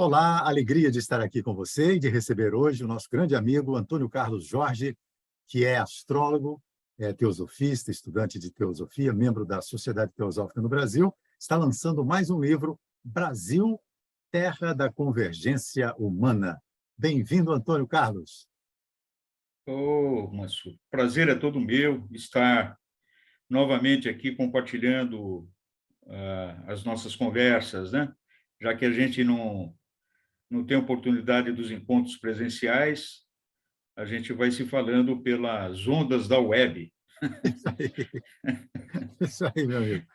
Olá, alegria de estar aqui com você e de receber hoje o nosso grande amigo Antônio Carlos Jorge, que é astrólogo, é teosofista, estudante de teosofia, membro da Sociedade Teosófica no Brasil, está lançando mais um livro, Brasil, Terra da Convergência Humana. Bem-vindo, Antônio Carlos. Mas o prazer é todo meu estar novamente aqui compartilhando as nossas conversas, né? Já que a gente não tem oportunidade dos encontros presenciais, a gente vai se falando pelas ondas da web. Isso aí, isso aí, meu amigo.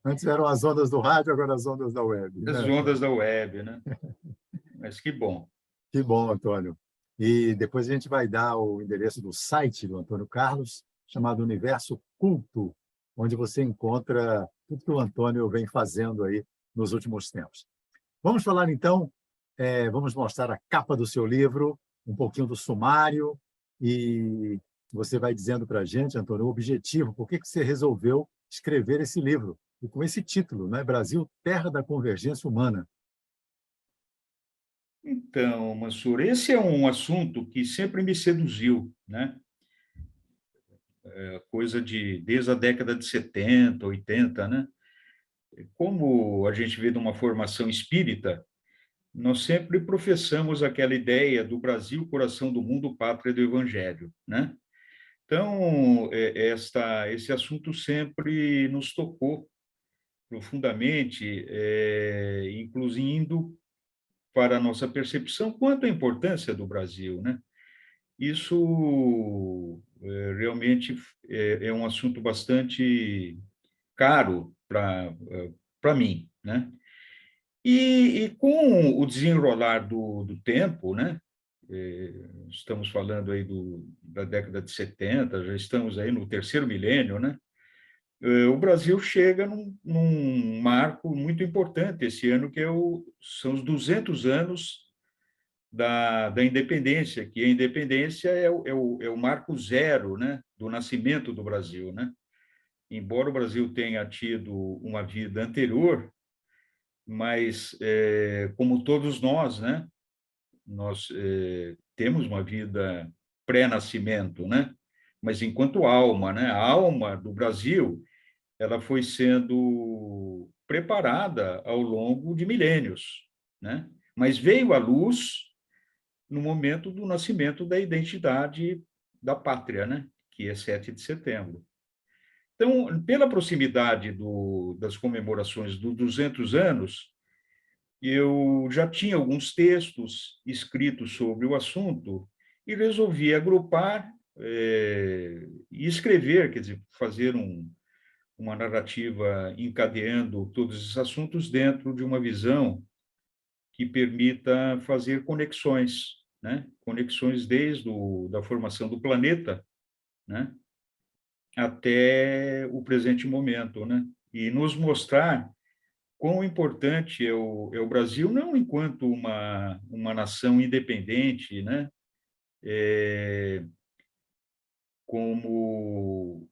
Antes eram as ondas do rádio, agora as ondas da web, As né? ondas da web, né? Mas que bom. Que bom, Antônio. E depois a gente vai dar o endereço do site do Antônio Carlos, chamado Universo Culto, onde você encontra tudo que o Antônio vem fazendo aí nos últimos tempos. Vamos falar então, vamos mostrar a capa do seu livro, um pouquinho do sumário, e você vai dizendo para a gente, Antônio, o objetivo, por que você resolveu escrever esse livro, e com esse título, né? Brasil, Terra da Convergência Humana. Então, Mansur, esse é um assunto que sempre me seduziu, né? Coisa desde a década de 70, 80, né? Como a gente vê de uma formação espírita, nós sempre professamos aquela ideia do Brasil, coração do mundo, pátria do Evangelho, né? Então, esse assunto sempre nos tocou profundamente, incluindo para a nossa percepção quanto à importância do Brasil, né? Isso realmente é um assunto bastante caro para mim, né? E com o desenrolar do tempo, né? Estamos falando aí da década de 70, já estamos aí no terceiro milênio, né? O Brasil chega num marco muito importante esse ano, que são os 200 anos da independência, que a independência é o marco zero, né? Do nascimento do Brasil, né? Embora o Brasil tenha tido uma vida anterior, mas como todos nós, né? Nós temos uma vida pré-nascimento, né? Mas enquanto alma, né? A alma do Brasil, ela foi sendo preparada ao longo de milênios, né? Mas veio à luz no momento do nascimento da identidade da pátria, né? Que é 7 de setembro. Então, pela proximidade das comemorações dos 200 anos, eu já tinha alguns textos escritos sobre o assunto e resolvi agrupar e escrever, quer dizer, fazer uma narrativa encadeando todos esses assuntos dentro de uma visão que permita fazer conexões, né? Conexões desde da formação do planeta, né? Até o presente momento, né? E nos mostrar quão importante é o Brasil, não enquanto uma nação independente, né? Como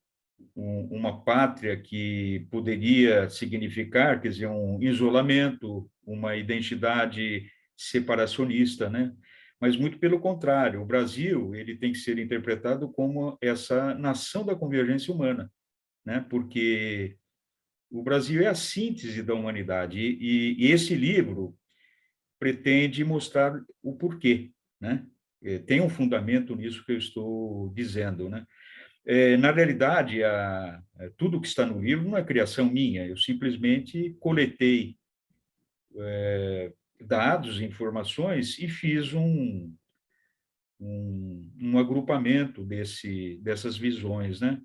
uma pátria que poderia significar, quer dizer, um isolamento, uma identidade separacionista, né? Mas muito pelo contrário, o Brasil ele tem que ser interpretado como essa nação da convergência humana, né? Porque o Brasil é a síntese da humanidade e esse livro pretende mostrar o porquê, né? Tem um fundamento nisso que eu estou dizendo, né? Na realidade, tudo que está no livro não é criação minha, eu simplesmente coletei dados, informações e fiz um agrupamento dessas visões, né?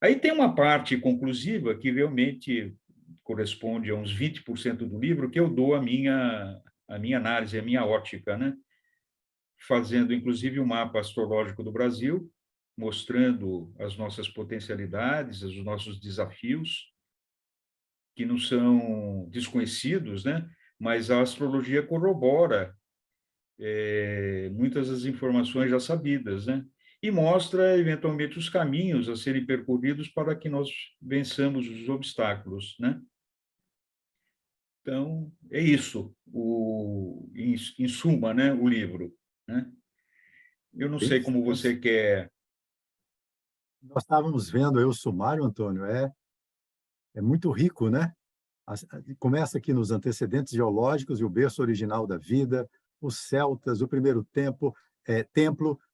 Aí tem uma parte conclusiva que realmente corresponde a uns 20% do livro, que eu dou a minha análise, a minha ótica, né? Fazendo, inclusive, um mapa astrológico do Brasil, mostrando as nossas potencialidades, os nossos desafios, que não são desconhecidos, né? Mas a astrologia corrobora muitas das informações já sabidas, né? E mostra, eventualmente, os caminhos a serem percorridos para que nós vençamos os obstáculos, né? Então, é isso, em suma, né, o livro, né? Eu não sei como você quer. Nós estávamos vendo aí o sumário, Antônio, é muito rico, né? Começa aqui nos antecedentes geológicos e o berço original da vida, os celtas, o primeiro templo.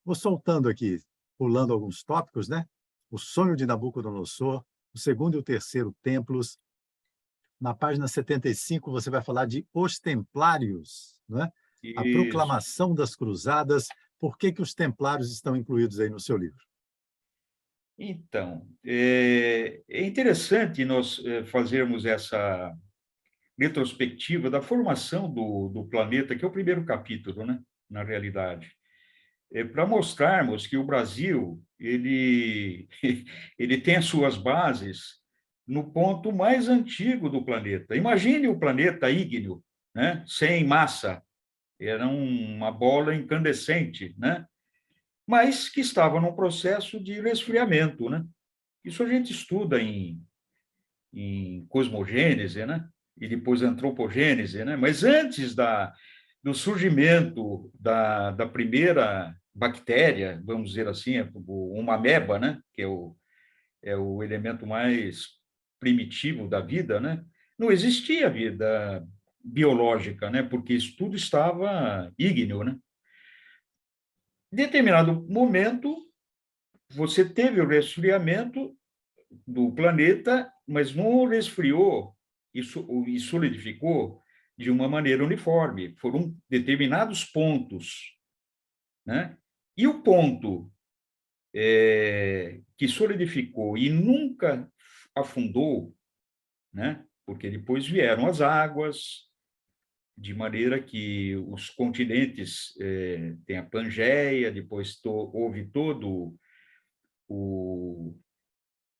Vou soltando aqui, pulando alguns tópicos, né? O sonho de Nabucodonosor, o segundo e o terceiro templos. Na página 75, você vai falar de os templários, né? A Isso. proclamação das cruzadas. Por que que os templários estão incluídos aí no seu livro? Então, é interessante nós fazermos essa retrospectiva da formação do planeta, que é o primeiro capítulo, né, na realidade, para mostrarmos que o Brasil ele tem as suas bases no ponto mais antigo do planeta. Imagine o planeta ígneo, né, sem massa, era uma bola incandescente, né, mas que estava num processo de resfriamento, né? Isso a gente estuda em cosmogênese, né? E depois antropogênese, né? Mas antes do surgimento da primeira bactéria, vamos dizer assim, uma ameba, né? Que é o elemento mais primitivo da vida, né? Não existia vida biológica, né? Porque isso tudo estava ígneo, né? Em determinado momento, você teve o resfriamento do planeta, mas não resfriou e solidificou de uma maneira uniforme. Foram determinados pontos, né? E o ponto que solidificou e nunca afundou, né? Porque depois vieram as águas, de maneira que os continentes têm a Pangeia, depois houve todo o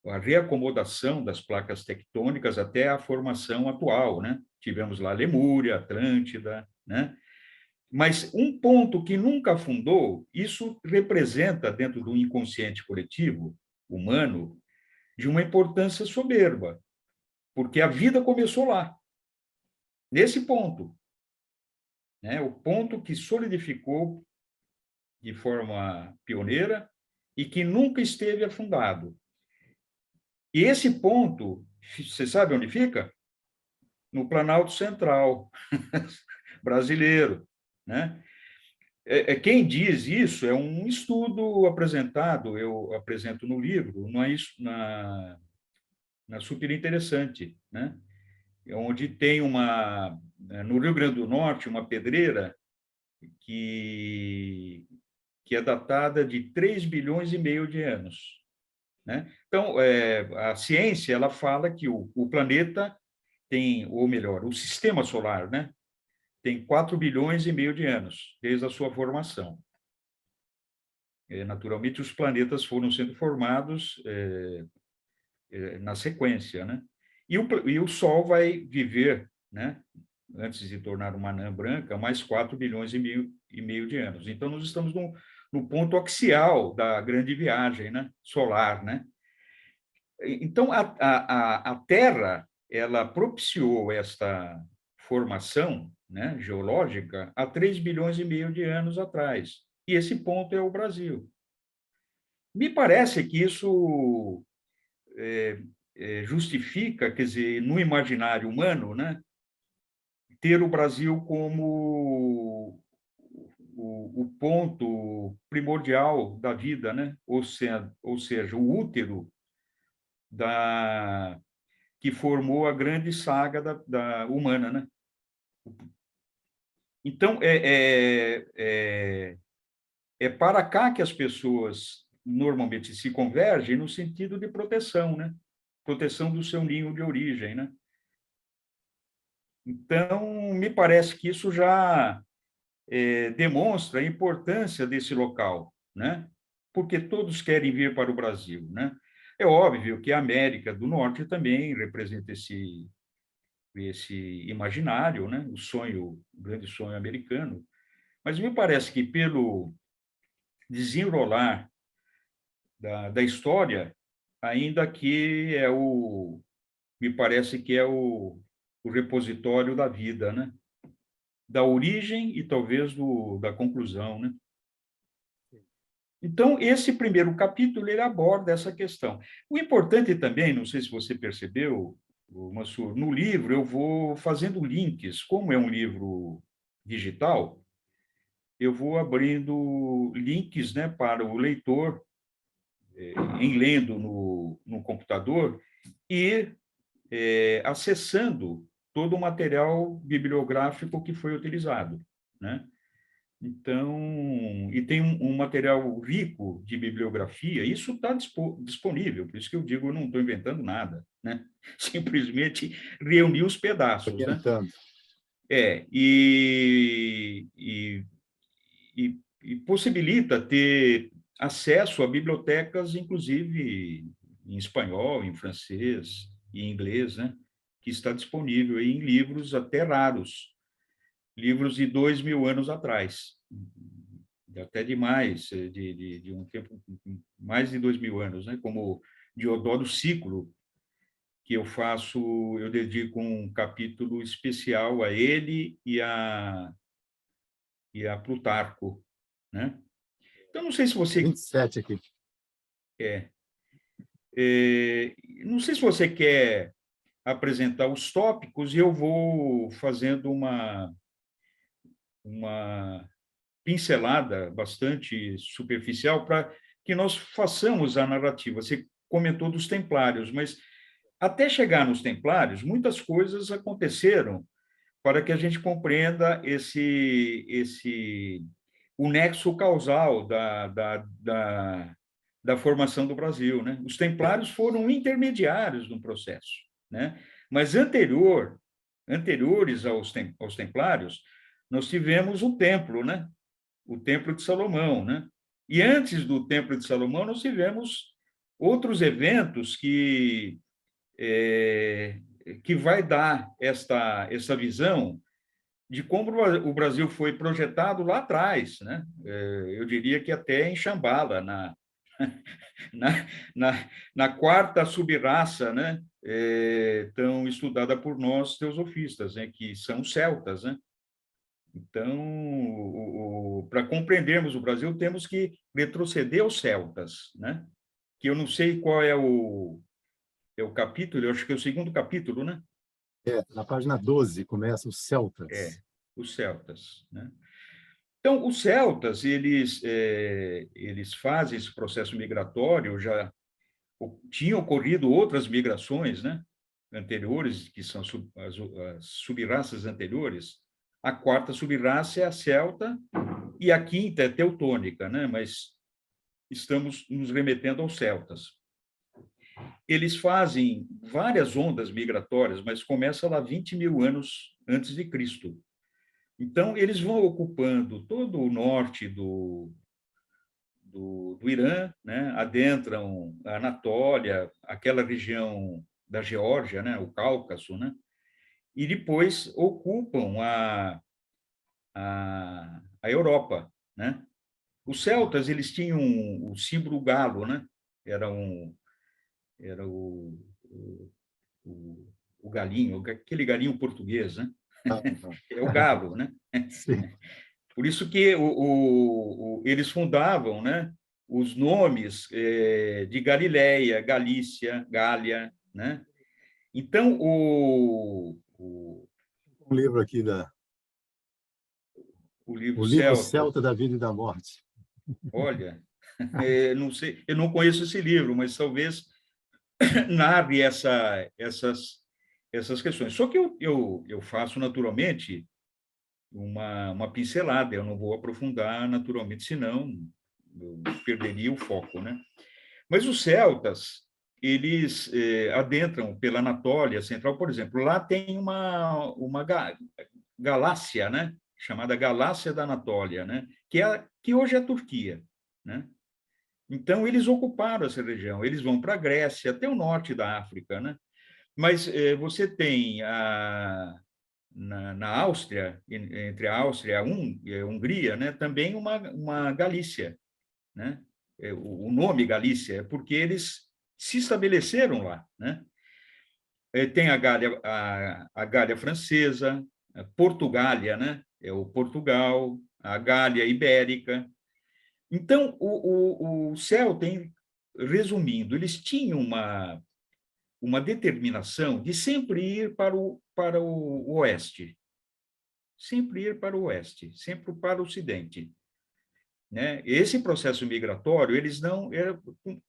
a reacomodação das placas tectônicas até a formação atual, né? Tivemos lá Lemúria, Atlântida, né? Mas um ponto que nunca afundou, isso representa, dentro do inconsciente coletivo humano, de uma importância soberba, porque a vida começou lá, nesse ponto, né? O ponto que solidificou de forma pioneira e que nunca esteve afundado. E esse ponto, você sabe onde fica? No Planalto Central brasileiro, né? Quem diz isso é um estudo apresentado, eu apresento no livro, na Super Interessante, né? Onde tem no Rio Grande do Norte, uma pedreira que, que é datada de 3 bilhões e meio de anos, né? Então, a ciência ela fala que o planeta tem, ou melhor, o sistema solar, né? Tem 4 bilhões e meio de anos, desde a sua formação. Naturalmente, os planetas foram sendo formados na sequência, né? E o Sol vai viver, né? Antes de tornar uma anã branca, mais 4 bilhões e meio de anos. Então, nós estamos no ponto axial da grande viagem, né? Solar, né? Então, a Terra, ela propiciou esta formação, né, geológica há 3 bilhões e meio de anos atrás. E esse ponto é o Brasil. Me parece que isso justifica, quer dizer, no imaginário humano, né, ter o Brasil como o ponto primordial da vida, né? Ou seja, o útero da que formou a grande saga da humana, né? Então, é para cá que as pessoas normalmente se convergem no sentido de proteção, né? Proteção do seu ninho de origem, né? Então, me parece que isso já demonstra a importância desse local, né? Porque todos querem vir para o Brasil, né? É óbvio que a América do Norte também representa esse imaginário, né? O grande sonho americano. Mas me parece que pelo desenrolar da história, ainda que me parece que é o repositório da vida, né? Da origem e talvez da conclusão, né? Então, esse primeiro capítulo, ele aborda essa questão. O importante também, não sei se você percebeu, Mansur, no livro eu vou fazendo links, como é um livro digital, eu vou abrindo links, né, para o leitor, em lendo no computador, e acessando todo o material bibliográfico que foi utilizado, né? Então, e tem um material rico de bibliografia, isso está disponível, por isso que eu digo, eu não estou inventando nada, né? Simplesmente reunir os pedaços, né? Orientando. E possibilita ter acesso a bibliotecas, inclusive em espanhol, em francês e em inglês, né? Que está disponível aí em livros até raros, livros de 2.000 anos atrás, até demais, de um tempo, mais de 2.000 anos, né? Como Diodoro Sículo, que eu dedico um capítulo especial a ele e a Plutarco, né? Então, não sei se você 27 aqui. é, não sei se você quer apresentar os tópicos e eu vou fazendo uma pincelada bastante superficial para que nós façamos a narrativa. Você comentou dos templários, mas até chegar nos templários, muitas coisas aconteceram para que a gente compreenda o nexo causal da formação do Brasil, né? Os templários foram intermediários no processo, né? Mas anteriores aos templários, nós tivemos o templo, né? O Templo de Salomão, né? E antes do Templo de Salomão, nós tivemos outros eventos que vai dar essa visão de como o Brasil foi projetado lá atrás, né? Eu diria que até em Xambala, na, na quarta subraça, né? Tão estudada por nós teosofistas, né? Que são celtas, né? Então, para compreendermos o Brasil, temos que retroceder aos celtas, né? Que eu não sei qual é o capítulo, eu acho que é o segundo capítulo, né? Na página 12 começa os É, celtas. os celtas, né? Então, os celtas, eles fazem esse processo migratório, já tinham ocorrido outras migrações, né? Anteriores, que são as subraças anteriores. A quarta subraça é a celta e a quinta é teutônica, né? Mas estamos nos remetendo aos celtas. Eles fazem várias ondas migratórias, mas começa lá 20.000 anos antes de Cristo. Então, eles vão ocupando todo o norte do Irã, né? Adentram a Anatólia, aquela região da Geórgia, né? O Cáucaso, né? E depois ocupam a Europa, né? Os celtas, eles tinham o símbolo galo, né? Era o galinho, aquele galinho português, né? É o galo, né? Sim. Por isso que eles fundavam, né? Os nomes de Galileia, Galícia, Gália, né? Então, Um livro aqui o livro o livro celta, Celta da Vida e da Morte. olha, não sei, eu não conheço esse livro, mas talvez narre essas questões. Só que eu faço naturalmente uma pincelada, eu não vou aprofundar naturalmente, senão eu perderia o foco, né? Mas os celtas, eles adentram pela Anatólia Central, por exemplo, lá tem uma galáxia, né? Chamada Galáxia da Anatólia, né? Que hoje é a Turquia, né? Então, eles ocuparam essa região, eles vão para a Grécia, até o norte da África, né? Mas você tem na Áustria, entre a Áustria e a Hungria, né, também uma Galícia, né? O nome Galícia é porque eles se estabeleceram lá, né? Tem a Gália francesa, a Portugália, né? É o Portugal, a Gália ibérica. Então, o celta, resumindo, eles tinham uma determinação de sempre ir para o oeste, sempre ir para o oeste, sempre para o ocidente. Né? Esse processo migratório, eles não era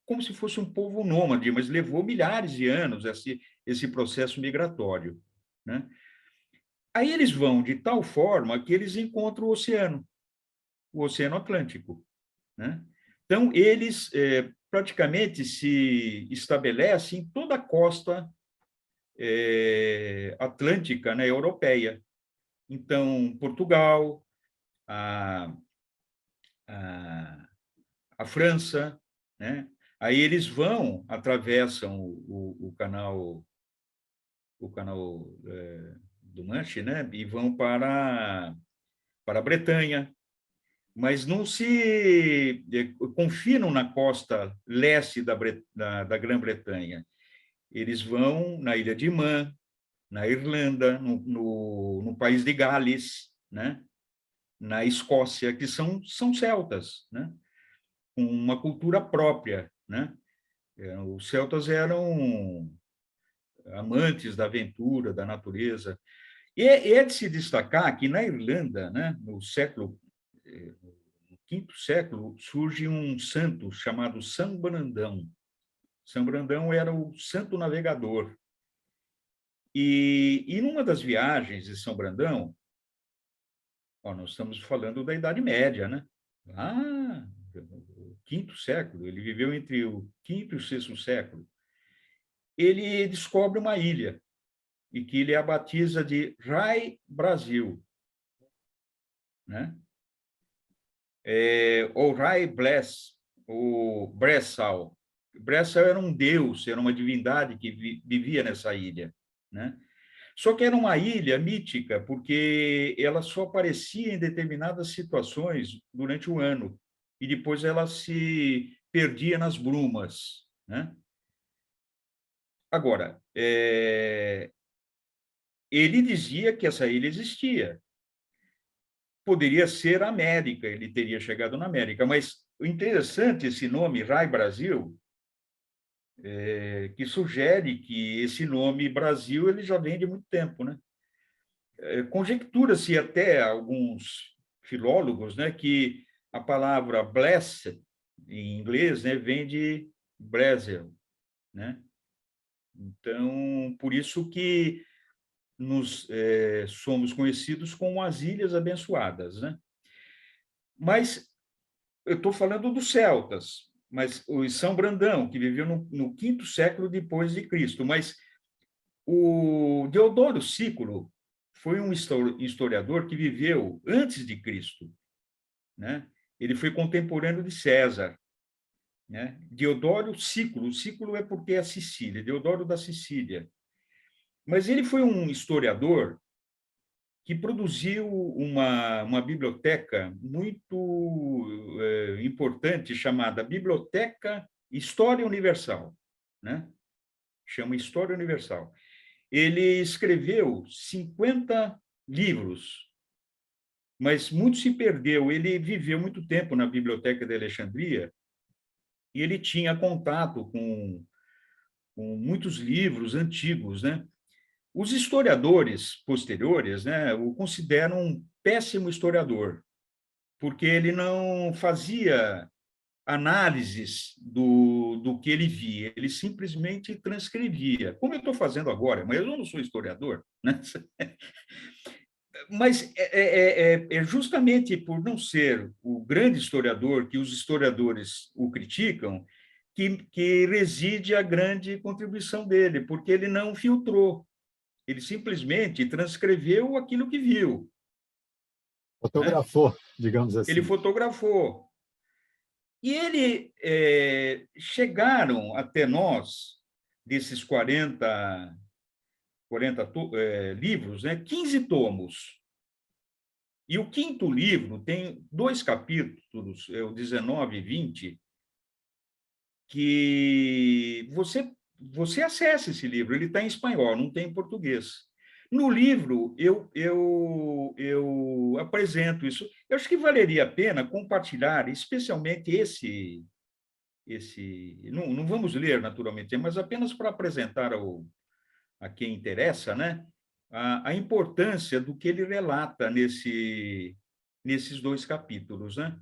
como se fosse um povo nômade, mas levou milhares de anos esse processo migratório. Né? Aí eles vão de tal forma que eles encontram o Oceano Atlântico. Né? Então, eles praticamente se estabelecem em toda a costa atlântica, né, europeia. Então, Portugal, a, a, a França, né? Aí eles vão, atravessam o canal do Manche, né? E vão para a Bretanha, mas não se confinam na costa leste da Grã-Bretanha. Eles vão na Ilha de Man, na Irlanda, no país de Gales, né? Na Escócia, que são celtas, né? Com uma cultura própria, né? Os celtas eram amantes da aventura, da natureza. E é de se destacar que na Irlanda, né, no quinto século, surge um santo chamado São Brandão. São Brandão era o santo navegador. E numa das viagens de São Brandão, nós estamos falando da Idade Média, né? O quinto século, ele viveu entre o quinto e o sexto século. Ele descobre uma ilha, e que ele a batiza de Rai Brasil, né? Ou Rai Bless, ou Bressal. Bressal era um deus, era uma divindade que vivia nessa ilha, né? Só que era uma ilha mítica, porque ela só aparecia em determinadas situações durante o ano, e depois ela se perdia nas brumas, né? Agora, ele dizia que essa ilha existia. Poderia ser a América, ele teria chegado na América, mas o interessante, esse nome, Rai Brasil, que sugere que esse nome Brasil ele já vem de muito tempo, né? Conjectura-se até alguns filólogos, né, que a palavra blessed, em inglês, né, vem de Brasil, né? Então, por isso que somos conhecidos como as Ilhas Abençoadas, né? Mas eu estou falando dos celtas, mas o São Brandão, que viveu no quinto século depois de Cristo, mas o Deodoro Sículo foi um historiador que viveu antes de Cristo, né? Ele foi contemporâneo de César, né? Deodoro Sículo, o Sículo é porque é a Sicília, Deodoro da Sicília. Mas ele foi um historiador que produziu uma biblioteca muito importante chamada Biblioteca História Universal, né? Chama História Universal. Ele escreveu 50 livros, mas muito se perdeu. Ele viveu muito tempo na Biblioteca de Alexandria e ele tinha contato com muitos livros antigos, né? Os historiadores posteriores, né, o consideram um péssimo historiador, porque ele não fazia análises do que ele via, ele simplesmente transcrevia, como eu estou fazendo agora, mas eu não sou historiador, né? Mas é justamente por não ser o grande historiador que os historiadores o criticam, que reside a grande contribuição dele, porque ele não filtrou, ele simplesmente transcreveu aquilo que viu, né? Fotografou, digamos Ele assim. fotografou. E ele chegaram até nós, desses 40 livros, né, 15 tomos. E o quinto livro tem 2 capítulos, o 19 e 20, que você você acessa esse livro, ele está em espanhol, não tem em português. No livro, eu apresento isso. Eu acho que valeria a pena compartilhar, especialmente não vamos ler, naturalmente, mas apenas para apresentar a quem interessa, né, a importância do que ele relata nesses 2 capítulos, né?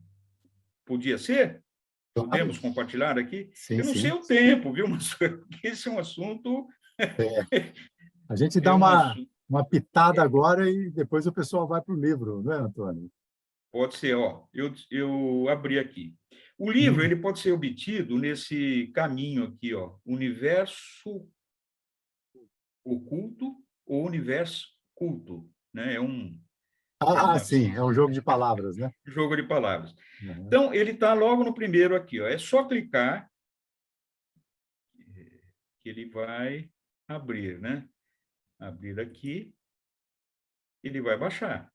Podia ser? Claro. Podemos compartilhar aqui? Sim, Eu não sei sim. o tempo, viu, mas esse é um assunto... É. A gente dá É um assunto... uma pitada agora e depois o pessoal vai para o livro, não é, Antônio? Pode ser, ó, eu abri aqui. O livro Hum. ele pode ser obtido nesse caminho aqui, ó, universo oculto ou universo culto, né? É Ah, uma sim, é um jogo de palavras, né? jogo de palavras. Uhum. Então, ele está logo no primeiro aqui, ó. É só clicar que ele vai abrir, né? Abrir aqui, ele vai baixar.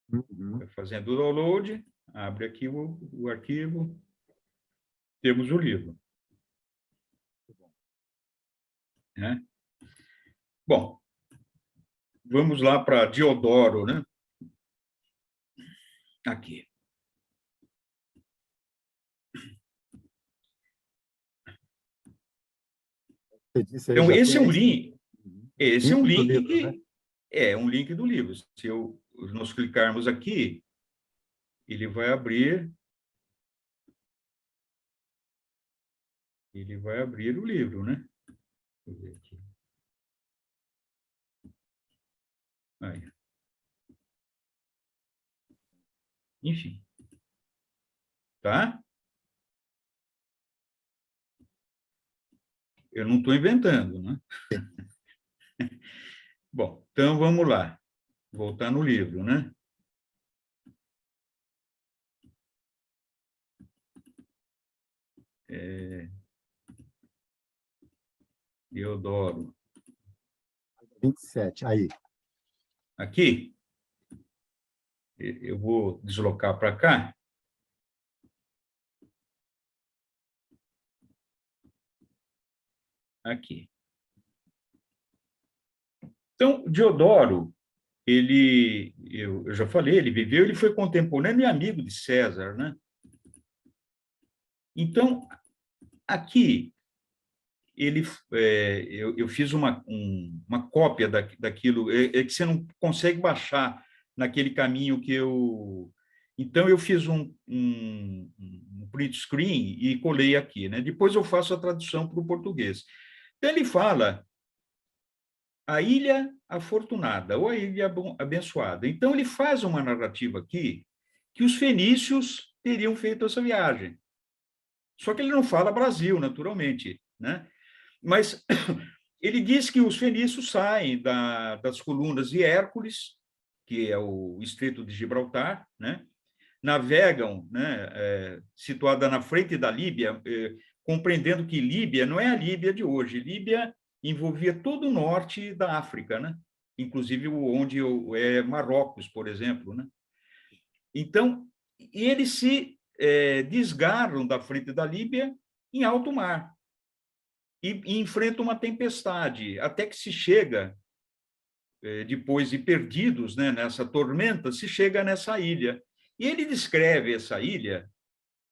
Uhum. Vai fazendo o download, abre aqui o arquivo, temos o livro, né? Bom, vamos lá para Diodoro, né? Aqui. Você disse aí, Então, já tem aí esse é um link do link livro, né? que é um link do livro. Se nós clicarmos aqui, ele vai abrir o livro, né? Deixa eu ver aqui. Aí. Enfim, tá? Eu não estou inventando, né? Sim. Bom, então vamos lá. Voltar no livro, né? Deodoro. 27, aí. Aqui, eu vou deslocar para cá. Aqui. Então, Diodoro, eu já falei, ele foi contemporâneo e amigo de César, né? Então, aqui, eu fiz uma cópia daquilo, que você não consegue baixar naquele caminho que eu... Então, eu fiz um print screen e colei aqui, né? Depois eu faço a tradução para o português. Então, ele fala a Ilha Afortunada, ou a Ilha Abençoada. Então, ele faz uma narrativa aqui que os fenícios teriam feito essa viagem. Só que ele não fala Brasil, naturalmente, né? Mas ele diz que os fenícios saem das colunas de Hércules, que é o Estreito de Gibraltar, né? Navegam, né, situada na frente da Líbia, compreendendo que Líbia não é a Líbia de hoje. Líbia envolvia todo o norte da África, né? Inclusive onde é Marrocos, por exemplo, né? Então, eles se desgarram da frente da Líbia em alto mar e enfrentam uma tempestade, até que se chega, depois de perdidos, né, nessa tormenta, se chega nessa ilha. E ele descreve essa ilha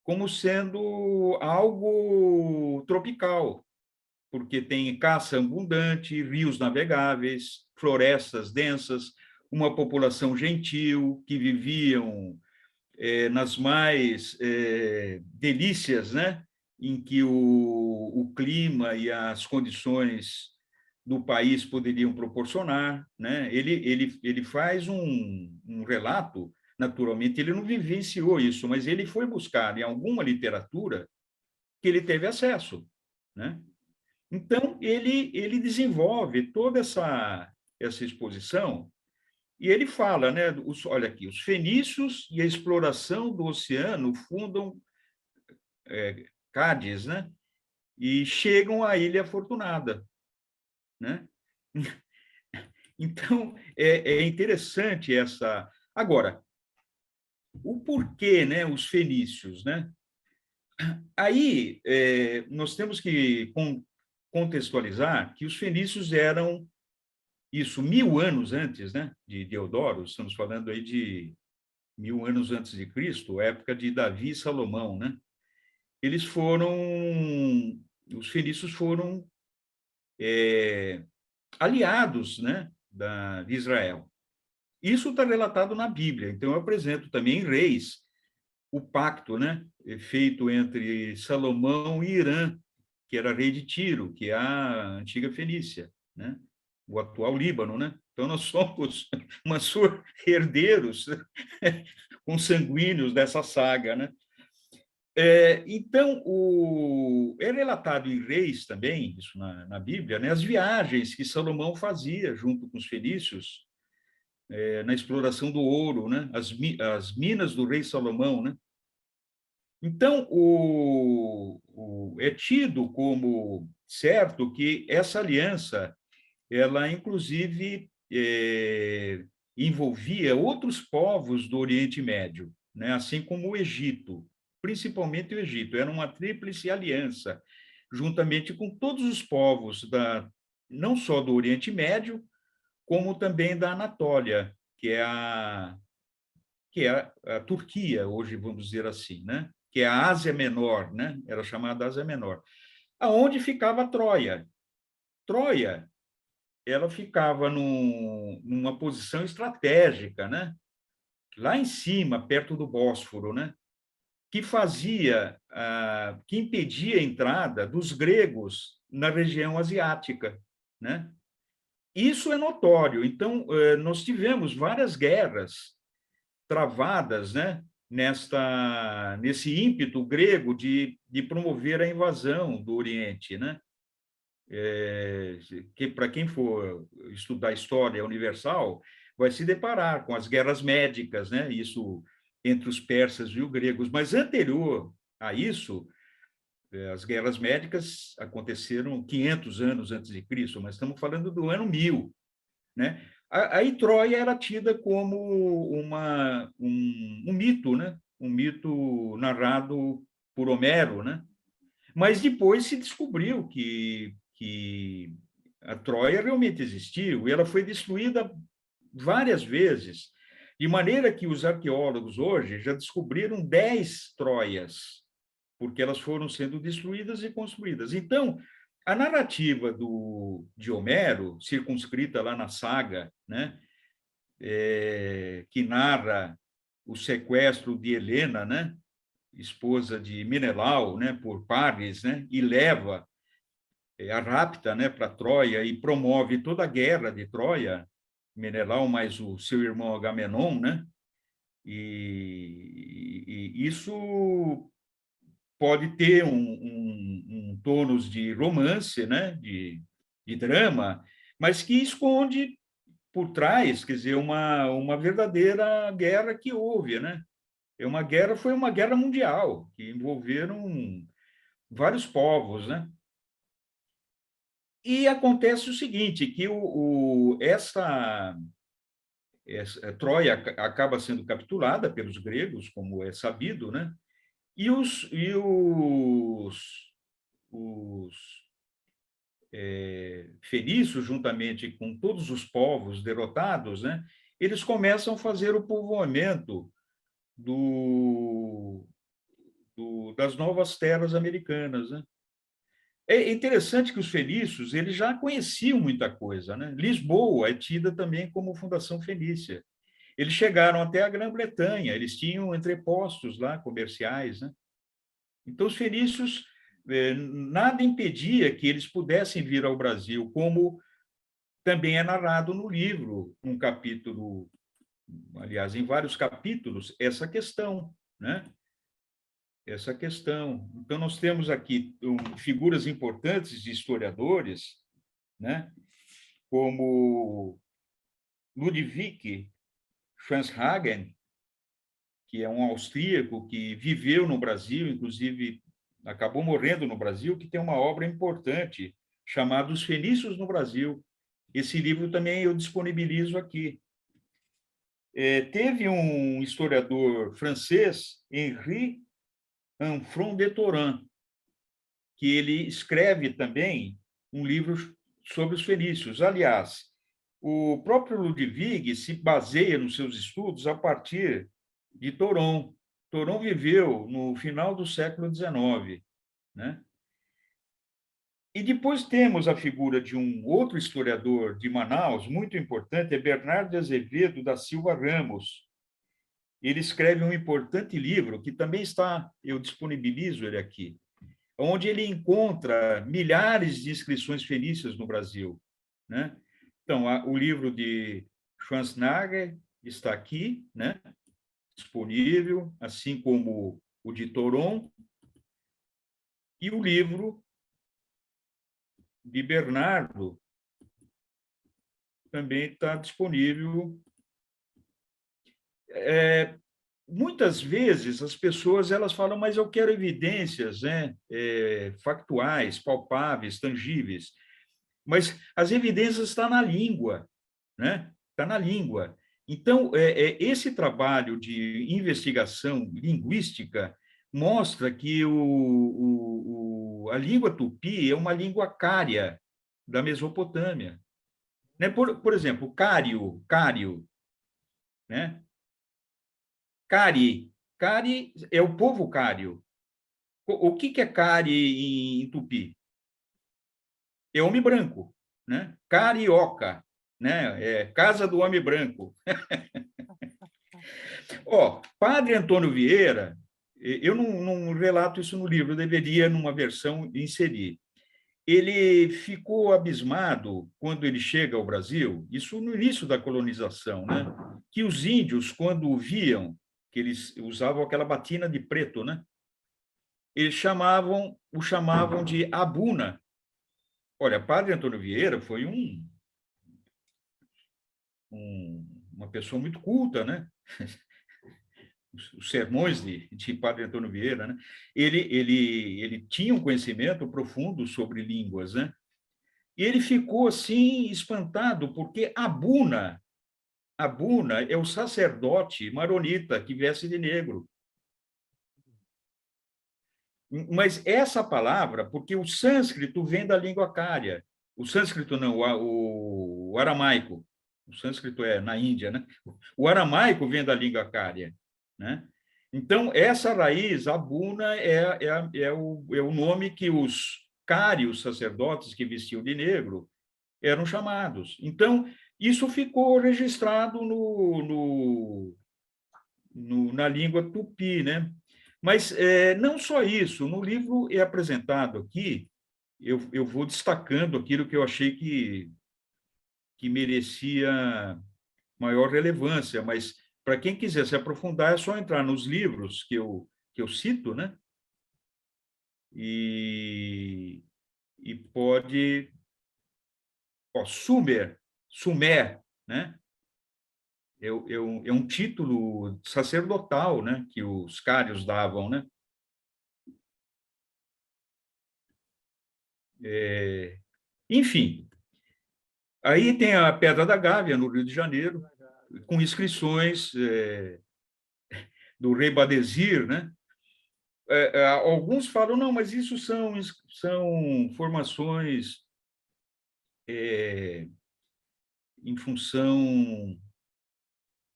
como sendo algo tropical, porque tem caça abundante, rios navegáveis, florestas densas, uma população gentil que viviam nas mais delícias, né, em que o clima e as condições do país poderiam proporcionar, né? Ele faz um relato, naturalmente, ele não vivenciou isso, mas ele foi buscar em alguma literatura que ele teve acesso, né? Então, ele desenvolve toda essa exposição e ele fala, né? Olha aqui, os fenícios e a exploração do oceano fundam Cádiz, né? E chegam à Ilha Afortunada, né? Então, é interessante essa... Agora, o porquê, né? Os fenícios, né? Aí, nós temos que contextualizar que os fenícios eram, isso, 1000 anos antes, né, de Deodoro, estamos falando aí de 1000 anos antes de Cristo, época de Davi e Salomão, né? Eles foram, os fenícios foram aliados, né, de Israel. Isso está relatado na Bíblia. Então, eu apresento também em Reis o pacto, né, feito entre Salomão e Irã, que era rei de Tiro, que é a antiga Fenícia, né, o atual Líbano, né? Então, nós somos herdeiros consanguíneos dessa saga, né? Então, é relatado em Reis também, isso na Bíblia, né, as viagens que Salomão fazia junto com os fenícios na exploração do ouro, né, as minas do rei Salomão, né? Então, é tido como certo que essa aliança, ela inclusive envolvia outros povos do Oriente Médio, né, assim como o Egito, principalmente o Egito. Era uma tríplice aliança, juntamente com todos os povos não só do Oriente Médio, como também da Anatólia, que é a Turquia, hoje vamos dizer assim, né? Que é a Ásia Menor, né? Era chamada Ásia Menor. Aonde ficava Troia? Troia, ela ficava numa posição estratégica, né? Lá em cima, perto do Bósforo, né? Que impedia a entrada dos gregos na região asiática, né? Isso é notório. Então, nós tivemos várias guerras travadas, né, nesse ímpeto grego de promover a invasão do Oriente, né? Que para quem for estudar história universal vai se deparar com as guerras médicas, né? Isso entre os persas e os gregos. Mas anterior a isso, as guerras médicas aconteceram 500 anos antes de Cristo, mas estamos falando do ano 1000, né? Aí Troia era tida como um mito, né? Um mito narrado por Homero, né? Mas depois se descobriu que a Troia realmente existiu e ela foi destruída várias vezes, de maneira que os arqueólogos hoje já descobriram 10 Troias, porque elas foram sendo destruídas e construídas. Então, a narrativa de Homero, circunscrita lá na saga, né, que narra o sequestro de Helena, né, esposa de Menelau, né, por Paris, né, e leva a rapta, né, para Troia e promove toda a guerra de Troia, Menelau mais o seu irmão Agamenon, né, e isso pode ter um tônus de romance, né, de drama, mas que esconde por trás, quer dizer, uma verdadeira guerra que houve, né? Foi uma guerra mundial, que envolveram vários povos, né? E acontece o seguinte, que essa Troia acaba sendo capturada pelos gregos, como é sabido, né? E os fenícios, juntamente com todos os povos derrotados, né, eles começam a fazer o povoamento das novas terras americanas, né? É interessante que os fenícios eles já conheciam muita coisa, né? Lisboa é tida também como fundação fenícia. Eles chegaram até a Grã-Bretanha, eles tinham entrepostos lá comerciais, né? Então, os fenícios, nada impedia que eles pudessem vir ao Brasil, como também é narrado no livro, um capítulo, aliás, em vários capítulos, essa questão, né? Essa questão. Então, nós temos aqui figuras importantes de historiadores, né? Como Ludwig Schwarzhagen, que é um austríaco que viveu no Brasil, inclusive acabou morrendo no Brasil, que tem uma obra importante chamada Os Fenícios no Brasil. Esse livro também eu disponibilizo aqui. Teve um historiador francês, Henri Anfron de Thoran, que ele escreve também um livro sobre os fenícios. Aliás, o próprio Ludwig se baseia nos seus estudos a partir de Toron. Toron viveu no final do século XIX, né? E depois temos a figura de um outro historiador de Manaus, muito importante, é Bernardo Azevedo da Silva Ramos. Ele escreve um importante livro, que também está, eu disponibilizo ele aqui, onde ele encontra milhares de inscrições fenícias no Brasil, né? Então, o livro de Schwarzenegger está aqui, né? Disponível, assim como o de Toron, e o livro de Bernardo também está disponível. Muitas vezes as pessoas elas falam, mas eu quero evidências, né? Factuais, palpáveis, tangíveis. Mas as evidências estão na língua, né? Está na língua. Então, esse trabalho de investigação linguística mostra que a língua tupi é uma língua cária da Mesopotâmia. Né? Por exemplo, cário, né? Cari é o povo cário. O que é cari em tupi? É homem branco, né? Carioca, né? É casa do homem branco. Padre Antônio Vieira, eu não relato isso no livro, eu deveria, numa versão, inserir. Ele ficou abismado quando ele chega ao Brasil, isso no início da colonização, né? Que os índios, quando o viam, que eles usavam aquela batina de preto, né? Eles o chamavam de Abuna. Olha, Padre Antônio Vieira foi uma pessoa muito culta, né? Os sermões de Padre Antônio Vieira, né? Ele tinha um conhecimento profundo sobre línguas, né? E ele ficou assim espantado porque Abuna é o sacerdote maronita que veste de negro. Mas essa palavra, porque o sânscrito vem da língua cária, o sânscrito não, o aramaico, o sânscrito é na Índia, né? O aramaico vem da língua cária, né? Então, essa raiz, Abuna, é o nome que os cários sacerdotes que vestiam de negro eram chamados. Então, isso ficou registrado na língua tupi, né? Mas não só isso, no livro é apresentado aqui, eu vou destacando aquilo que eu achei que merecia maior relevância, mas para quem quiser se aprofundar, é só entrar nos livros que eu cito, né? E pode... Sumer, né? É um título sacerdotal, né? Que os cários davam, né? Enfim, aí tem a Pedra da Gávea, no Rio de Janeiro, com inscrições do rei Badesir, né? Alguns falam, não, mas isso são formações em função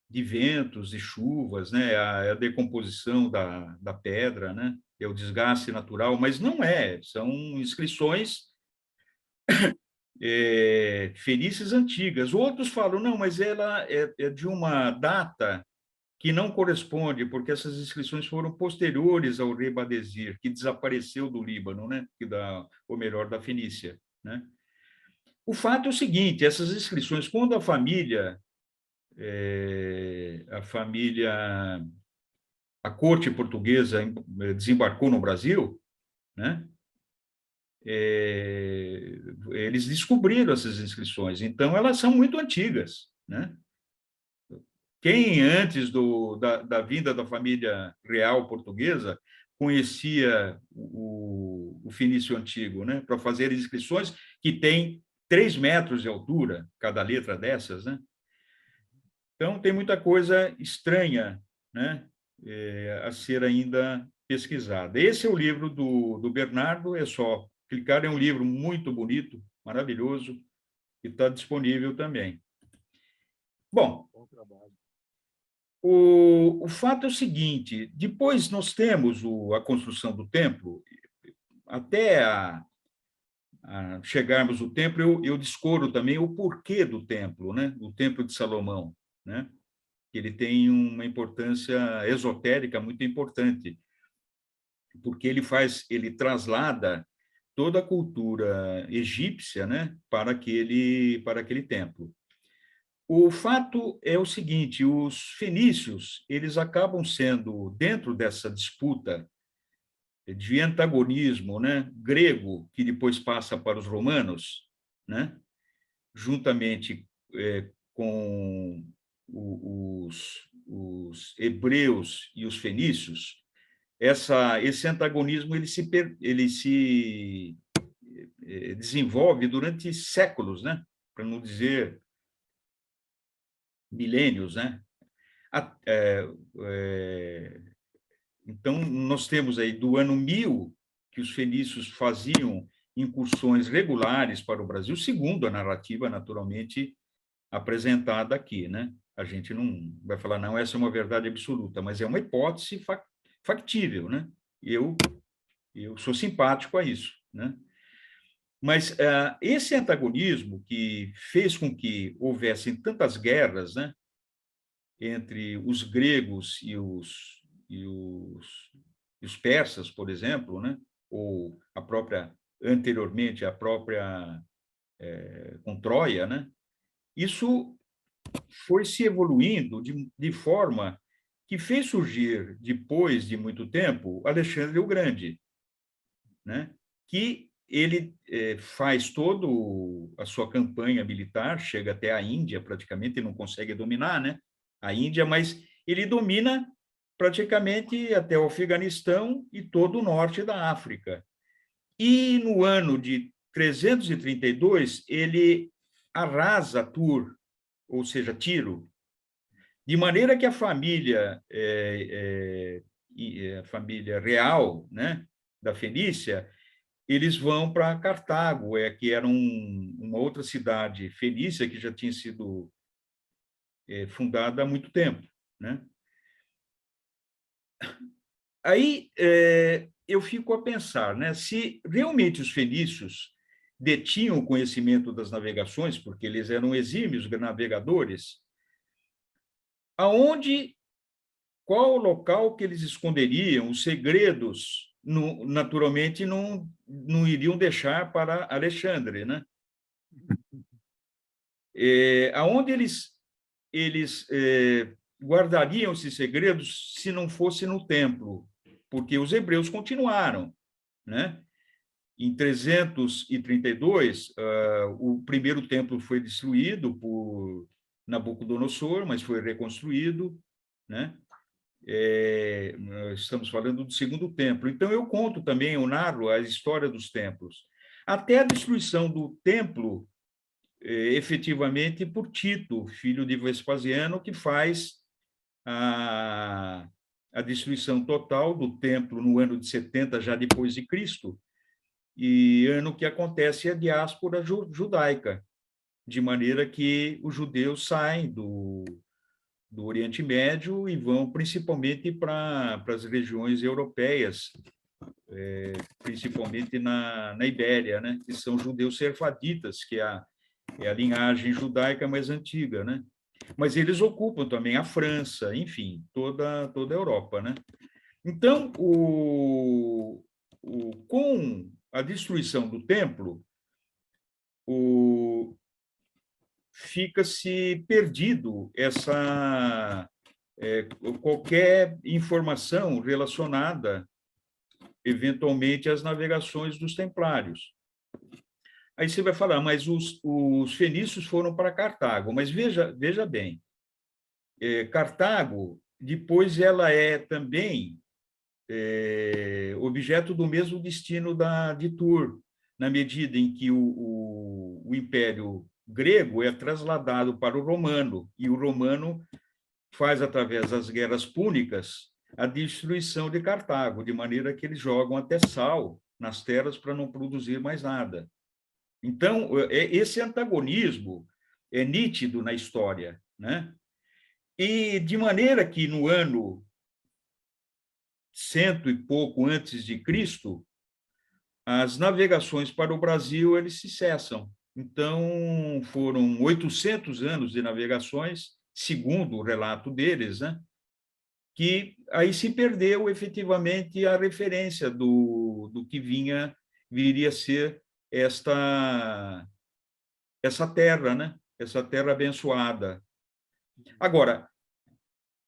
de ventos e chuvas, né? A decomposição da pedra, né? É o desgaste natural, mas não é, são inscrições fenícias antigas. Outros falam, não, mas ela é de uma data que não corresponde, porque essas inscrições foram posteriores ao rei Badesir, que desapareceu do Líbano, né? Ou melhor, da Fenícia, né? O fato é o seguinte, essas inscrições, quando a família, a corte portuguesa desembarcou no Brasil, né? Eles descobriram essas inscrições, então elas são muito antigas, né? Quem antes da vinda da família real portuguesa conhecia o fenício antigo, né? Para fazer inscrições que tem 3 metros de altura, cada letra dessas, né? Então, tem muita coisa estranha, né? A ser ainda pesquisada. Esse é o livro do Bernardo, é só clicar, é um livro muito bonito, maravilhoso, e está disponível também. Bom, Bom trabalho. o fato é o seguinte, depois nós temos a construção do templo, até a chegarmos ao templo, eu discorro também o porquê do templo, né? O Templo de Salomão, né? Ele tem uma importância esotérica muito importante, porque ele traslada toda a cultura egípcia, né, para aquele templo. O fato é o seguinte, os fenícios, eles acabam sendo, dentro dessa disputa de antagonismo, né, grego, que depois passa para os romanos, né, juntamente com os hebreus e os fenícios, esse antagonismo ele se desenvolve durante séculos, né, para não dizer milênios, né? Então, nós temos aí do ano 1000 que os fenícios faziam incursões regulares para o Brasil, segundo a narrativa, naturalmente, apresentada aqui, né? A gente não vai falar, não, essa é uma verdade absoluta, mas é uma hipótese factível, né? Eu sou simpático a isso, né? Mas esse antagonismo que fez com que houvessem tantas guerras, né, entre os gregos e os persas, por exemplo, né, ou anteriormente, a própria com Troia, né, isso foi se evoluindo de forma que fez surgir, depois de muito tempo, Alexandre o Grande, né, que ele faz toda a sua campanha militar, chega até a Índia, praticamente, não consegue dominar, né, a Índia, mas ele domina praticamente até o Afeganistão e todo o norte da África. E no ano de 332, ele arrasa Tur, ou seja, Tiro, de maneira que a família real, né, da Fenícia, eles vão para Cartago, que era uma outra cidade fenícia que já tinha sido fundada há muito tempo, né? Aí eu fico a pensar, né, se realmente os fenícios detinham o conhecimento das navegações, porque eles eram exímios navegadores, qual o local que eles esconderiam os segredos, naturalmente não iriam deixar para Alexandre, né? Aonde eles guardariam esses segredos se não fosse no templo? Porque os hebreus continuaram, né? Em 332, o primeiro templo foi destruído por Nabucodonosor, mas foi reconstruído, né? Estamos falando do segundo templo. Então, eu conto também, eu narro a história dos templos. Até a destruição do templo, efetivamente, por Tito, filho de Vespasiano, que faz a destruição total do templo no ano de 70, já depois de Cristo, e ano que acontece a diáspora judaica, de maneira que os judeus saem do Oriente Médio e vão principalmente para as regiões europeias, principalmente na Ibéria, né, que são judeus sefardita, que é a linhagem judaica mais antiga, né? Mas eles ocupam também a França, enfim, toda a Europa, né? Então, com a destruição do templo, fica-se perdido qualquer informação relacionada, eventualmente, às navegações dos templários. Aí você vai falar, mas os fenícios foram para Cartago. Mas veja bem, Cartago, depois ela é também objeto do mesmo destino de Tur, na medida em que o Império Grego é trasladado para o Romano, e o Romano faz, através das guerras púnicas, a destruição de Cartago, de maneira que eles jogam até sal nas terras para não produzir mais nada. Então, esse antagonismo é nítido na história, né? E de maneira que no ano 100 e pouco antes de Cristo, as navegações para o Brasil eles se cessam. Então, foram 800 anos de navegações, segundo o relato deles, né? Que aí se perdeu efetivamente a referência do que viria a ser essa terra, né? Essa terra abençoada. Agora,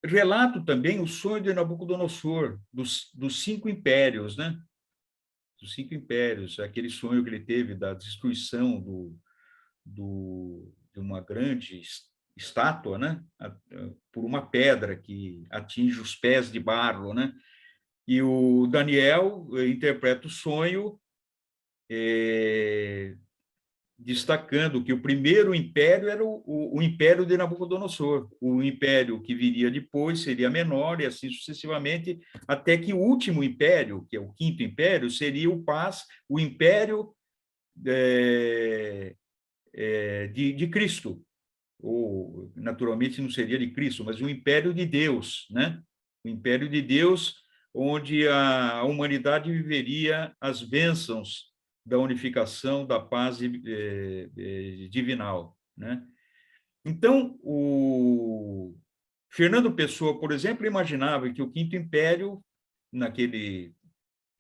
relato também o sonho de Nabucodonosor, dos 5 impérios, né? Dos 5 impérios, aquele sonho que ele teve da destruição de uma grande estátua, né? Por uma pedra que atinge os pés de barro, né? E o Daniel interpreta o sonho, destacando que o primeiro império era o império de Nabucodonosor. O império que viria depois seria menor, e assim sucessivamente, até que o último império, que é o quinto império, seria o império de Cristo. Ou, naturalmente, não seria de Cristo, mas o império de Deus, né? O império de Deus, onde a humanidade viveria as bênçãos da unificação, da paz divinal, né? Então, o Fernando Pessoa, por exemplo, imaginava que o Quinto Império, naquele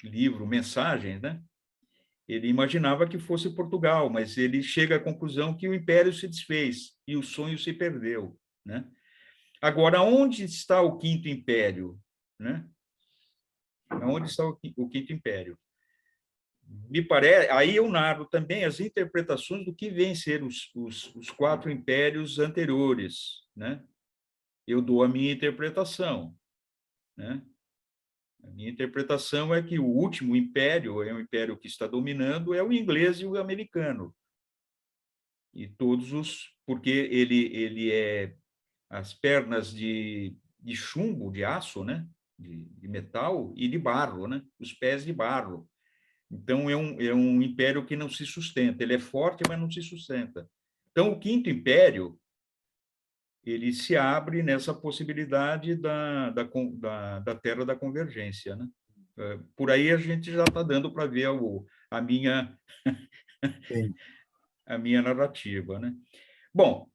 livro Mensagens, né? Ele imaginava que fosse Portugal, mas ele chega à conclusão que o império se desfez e o sonho se perdeu, né? Agora, onde está o Quinto Império, né? Onde está o Quinto Império? Me parece, aí eu narro também as interpretações do que vêm ser os 4 impérios anteriores, né? Eu dou a minha interpretação, né? A minha interpretação é que o último império é um império que está dominando, é o inglês e o americano. E porque ele é as pernas de chumbo, de aço, né? De metal e de barro, né? Os pés de barro. Então, é um império que não se sustenta. Ele é forte, mas não se sustenta. Então, o Quinto Império, ele se abre nessa possibilidade da Terra da Convergência, né? Por aí a gente já está dando para ver a minha a minha narrativa, né? Bom,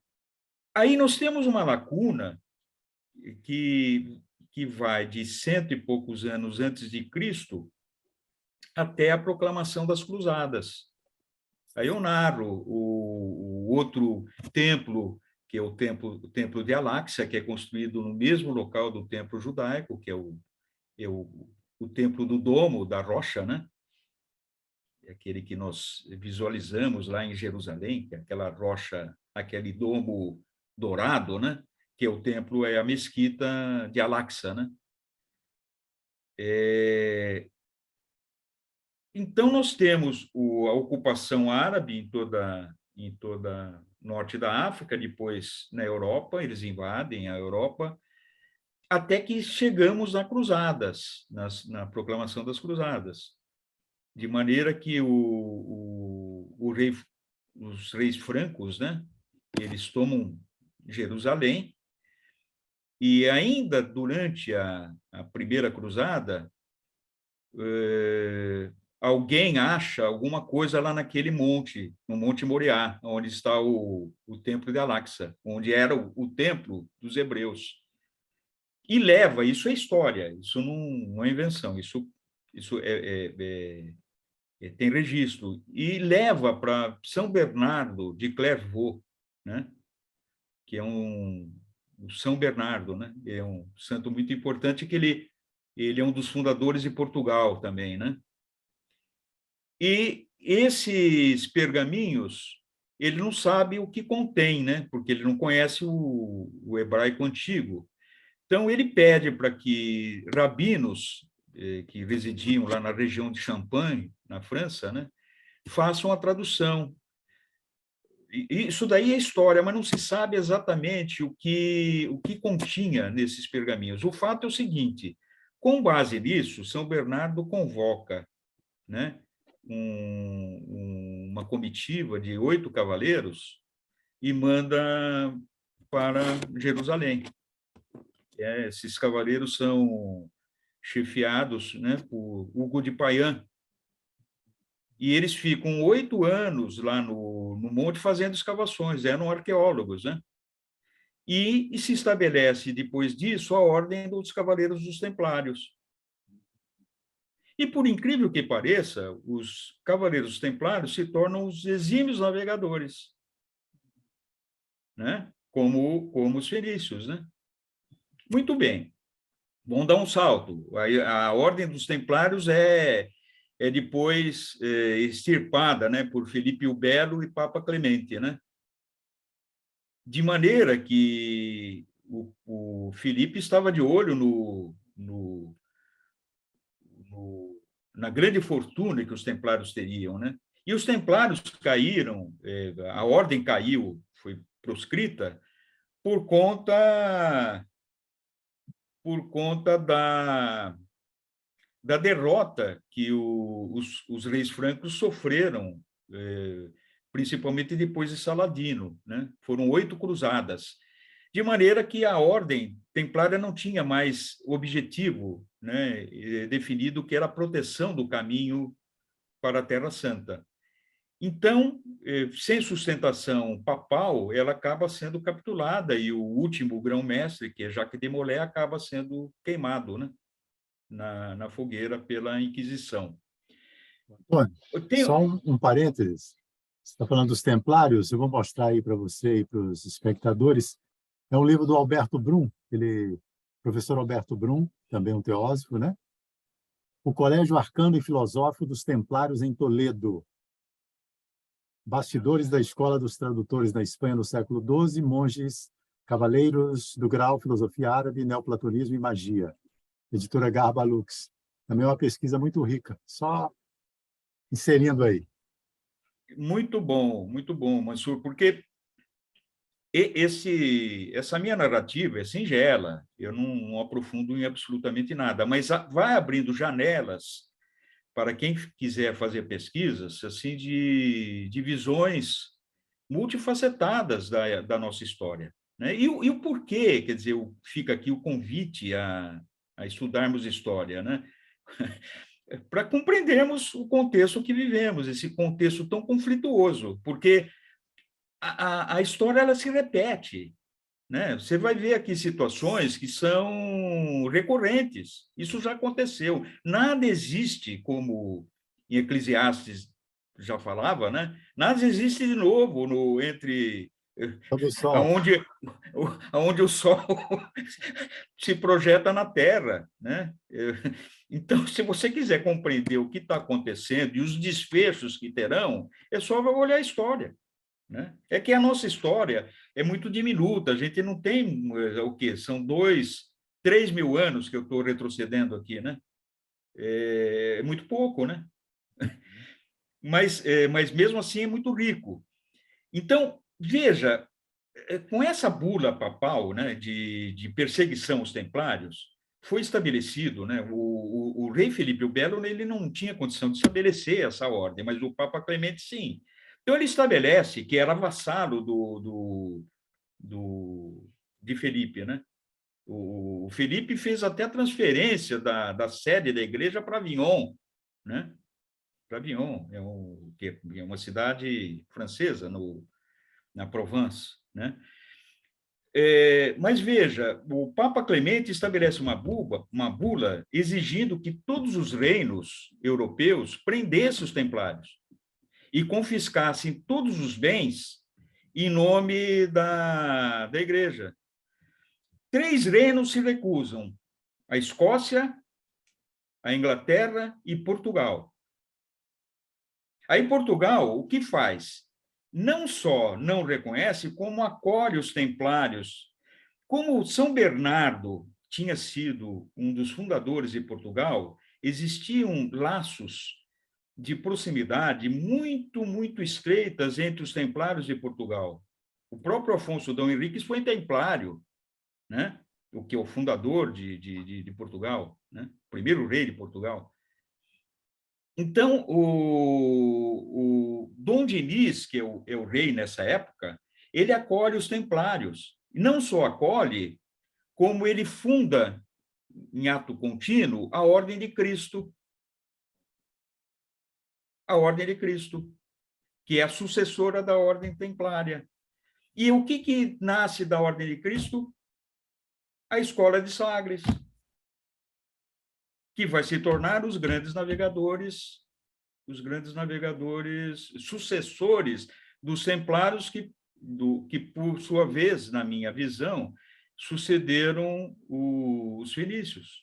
aí nós temos uma lacuna que vai de 100 e poucos anos antes de Cristo até a proclamação das Cruzadas. Aí eu narro o outro templo, que é o templo de Aláxia, que é construído no mesmo local do templo judaico, que é o templo do domo, da rocha, né? É aquele que nós visualizamos lá em Jerusalém, que é aquela rocha, aquele domo dourado, né? Que o templo é a mesquita de Al-Aqsa, né? Então, nós temos a ocupação árabe em toda norte da África, depois na Europa, eles invadem a Europa, até que chegamos nas Cruzadas, na proclamação das Cruzadas, de maneira que os reis francos, né, eles tomam Jerusalém, e ainda durante a primeira cruzada, alguém acha alguma coisa lá naquele monte, no Monte Moriá, onde está o templo de Al-Aqsa, onde era o templo dos hebreus. E leva, isso é história, isso não é invenção, isso tem registro, e leva para São Bernardo de Clairvaux, né? Que é o São Bernardo, né? É um santo muito importante, que ele é um dos fundadores de Portugal também, né? E esses pergaminhos, ele não sabe o que contém, né? Porque ele não conhece o hebraico antigo. Então, ele pede para que rabinos que residiam lá na região de Champagne, na França, né, façam a tradução. E isso daí é história, mas não se sabe exatamente o que continha nesses pergaminhos. O fato é o seguinte: com base nisso, São Bernardo convoca, né, uma comitiva de 8 cavaleiros e manda para Jerusalém. Esses cavaleiros são chefiados, né, por Hugo de Payán, e eles ficam 8 anos lá no monte fazendo escavações, eram arqueólogos, né? E se estabelece, depois disso, a Ordem dos Cavaleiros dos Templários. E, por incrível que pareça, os Cavaleiros Templários se tornam os exímios navegadores, né? Como os fenícios, né? Muito bem, vamos dar um salto. A Ordem dos Templários é depois extirpada, né, por Felipe o Belo e Papa Clemente, né? De maneira que o Felipe estava de olho na grande fortuna que os templários teriam, né? E os templários caíram, a ordem caiu, foi proscrita por conta da derrota que os reis francos sofreram, principalmente depois de Saladino, né? Foram 8 cruzadas, de maneira que a ordem templária não tinha mais objetivo, né, definido, que era a proteção do caminho para a Terra Santa. Então, sem sustentação papal, ela acaba sendo capitulada e o último grão-mestre, que é Jacques de Molay, acaba sendo queimado, né, na fogueira pela Inquisição. Antônio, Tenho... só um parênteses. Você está falando dos Templários, eu vou mostrar aí para você e para os espectadores. É um livro do Alberto Brum, professor Alberto Brum, também um teósofo, né? O Colégio Arcano e Filosófico dos Templários em Toledo. Bastidores da Escola dos Tradutores na Espanha no século XII, monges, cavaleiros do grau, filosofia árabe, neoplatonismo e magia. Editora Garba Lux. Também é uma pesquisa muito rica. Só inserindo aí. Muito bom, Mansur, porque essa minha narrativa é singela, eu não aprofundo em absolutamente nada, mas vai abrindo janelas para quem quiser fazer pesquisas assim de visões multifacetadas da nossa história, né? E o porquê, quer dizer, fica aqui o convite a estudarmos história, né? Para compreendermos o contexto que vivemos, esse contexto tão conflituoso, porque a história ela se repete, né? Você vai ver aqui situações que são recorrentes. Isso já aconteceu. Nada existe, como em Eclesiastes já falava, né? Nada existe de novo entre Sobre o sol. aonde o sol se projeta na Terra, né? Então, se você quiser compreender o que está acontecendo e os desfechos que terão, é só olhar a história, né? É que a nossa história é muito diminuta, a gente não tem o quê? São 3 mil anos que eu estou retrocedendo aqui, né? É muito pouco, né? Mas mesmo assim é muito rico. Então, veja, com essa bula papal, né, de perseguição aos templários, foi estabelecido, né, o rei Felipe o Belo ele não tinha condição de estabelecer essa ordem, mas o Papa Clemente sim. Então ele estabelece que era vassalo de Felipe, né? O Felipe fez até a transferência da sede da igreja para Avignon, né? Para Avignon, que é uma cidade francesa na Provence, né? Mas veja, o Papa Clemente estabelece uma bula exigindo que todos os reinos europeus prendessem os templários e confiscassem todos os bens em nome da igreja. 3 reinos se recusam: a Escócia, a Inglaterra e Portugal. Aí Portugal, o que faz? Não só não reconhece, como acolhe os templários. Como São Bernardo tinha sido um dos fundadores de Portugal, existiam laços de proximidade muito estreitas entre os templários de Portugal. O próprio Afonso Dom Henriques foi templário, né? O que é o fundador de Portugal, né? O primeiro rei de Portugal. Então, o Dom Dinis, que é o rei nessa época, ele acolhe os templários. E não só acolhe, como ele funda, em ato contínuo, a Ordem de Cristo. A Ordem de Cristo, que é a sucessora da Ordem Templária. E o que nasce da Ordem de Cristo? A Escola de Sagres, que vai se tornar os grandes navegadores sucessores dos templários que, por sua vez, na minha visão, sucederam os fenícios.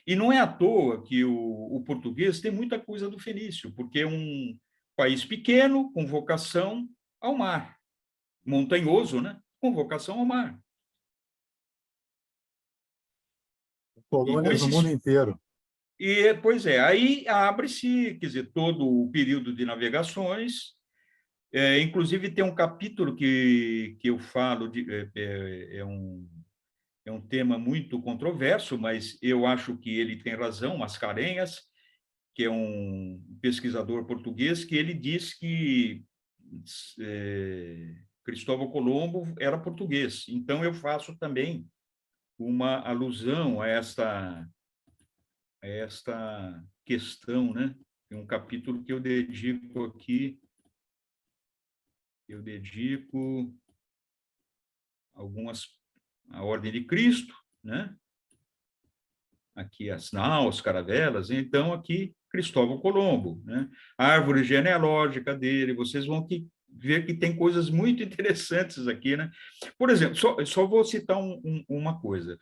E não é à toa que o português tem muita coisa do fenício, porque é um país pequeno, com vocação ao mar, montanhoso, né? Com vocação ao mar. Colônias no mundo inteiro. Pois é, aí abre-se, quer dizer, todo o período de navegações, inclusive tem um capítulo que eu falo, é um tema muito controverso, mas eu acho que ele tem razão, Mascarenhas, que é um pesquisador português, que ele diz que Cristóvão Colombo era português. Então, eu faço também uma alusão a esta questão, né? Tem um capítulo que eu dedico aqui, a Ordem de Cristo, né? Aqui as naus, caravelas, então aqui Cristóvão Colombo, né? A árvore genealógica dele, vocês vão ver que tem coisas muito interessantes aqui, né? Por exemplo, só vou citar uma coisa.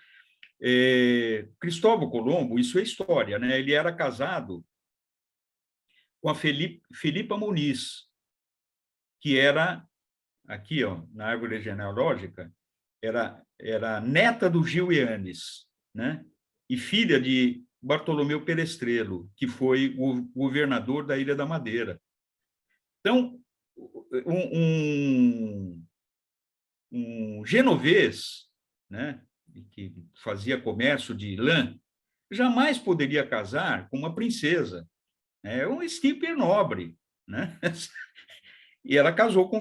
Cristóvão Colombo, isso é história, né? Ele era casado com a Filipa Muniz, que era, aqui, ó, na árvore genealógica, era neta do Gil Yanes, né? E filha de Bartolomeu Perestrelo, que foi o governador da Ilha da Madeira. Então, um genovês, né, que fazia comércio de lã, jamais poderia casar com uma princesa. É um estirpe nobre, né? E ela casou com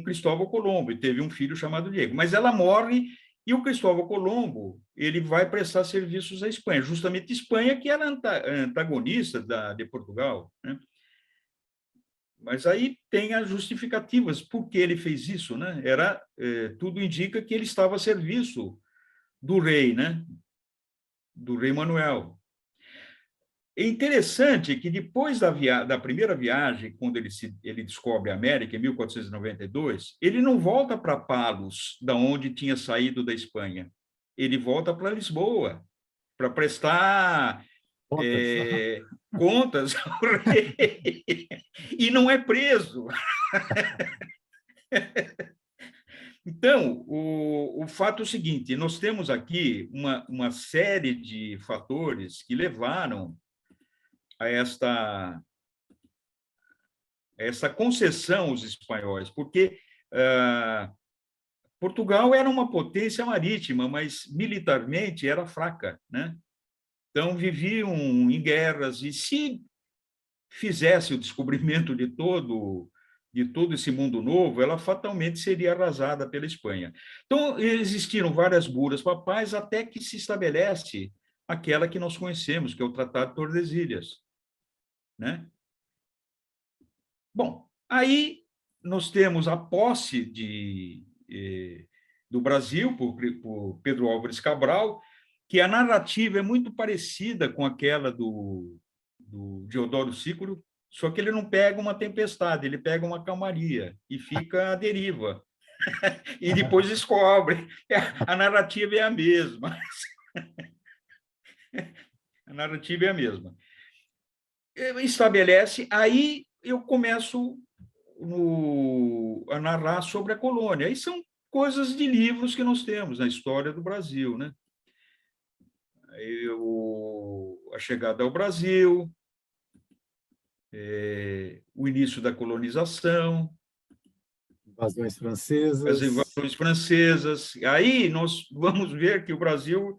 Cristóvão Colombo e teve um filho chamado Diego. Mas ela morre e o Cristóvão Colombo ele vai prestar serviços à Espanha, justamente Espanha, que era antagonista de Portugal, né? Mas aí tem as justificativas por que ele fez isso, né? Tudo indica que ele estava a serviço do rei, né? Do rei Manuel. É interessante que depois da primeira viagem, quando ele descobre a América, em 1492, ele não volta para Palos, da onde tinha saído da Espanha. Ele volta para Lisboa, para prestar contas ao rei, e não é preso. Então, o fato é o seguinte, nós temos aqui uma série de fatores que levaram a essa concessão aos espanhóis, porque Portugal era uma potência marítima, mas militarmente era fraca, né? Então, viviam em guerras, e se fizesse o descobrimento de todo esse mundo novo, ela fatalmente seria arrasada pela Espanha. Então, existiram várias buras papais até que se estabelece aquela que nós conhecemos, que é o Tratado de Tordesilhas, né? Bom, aí nós temos a posse do Brasil por Pedro Álvares Cabral, que a narrativa é muito parecida com aquela do Deodoro Sículo, só que ele não pega uma tempestade, ele pega uma calmaria e fica à deriva. E depois descobre. A narrativa é a mesma. A narrativa é a mesma. Estabelece, aí eu começo a narrar sobre a colônia. Aí são coisas de livros que nós temos na história do Brasil, né? A chegada ao Brasil, o início da colonização, invasões francesas. as invasões francesas. Aí nós vamos ver que o Brasil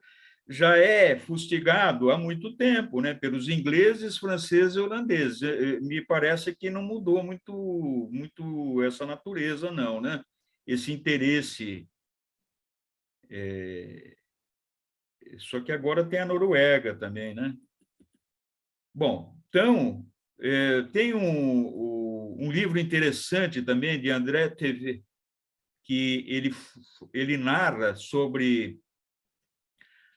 já é fustigado há muito tempo, né, pelos ingleses, franceses e holandeses. Me parece que não mudou muito essa natureza, não, né? Esse interesse. Só que agora tem a Noruega também, né? Bom, então, tem um livro interessante também de André TV, que ele narra sobre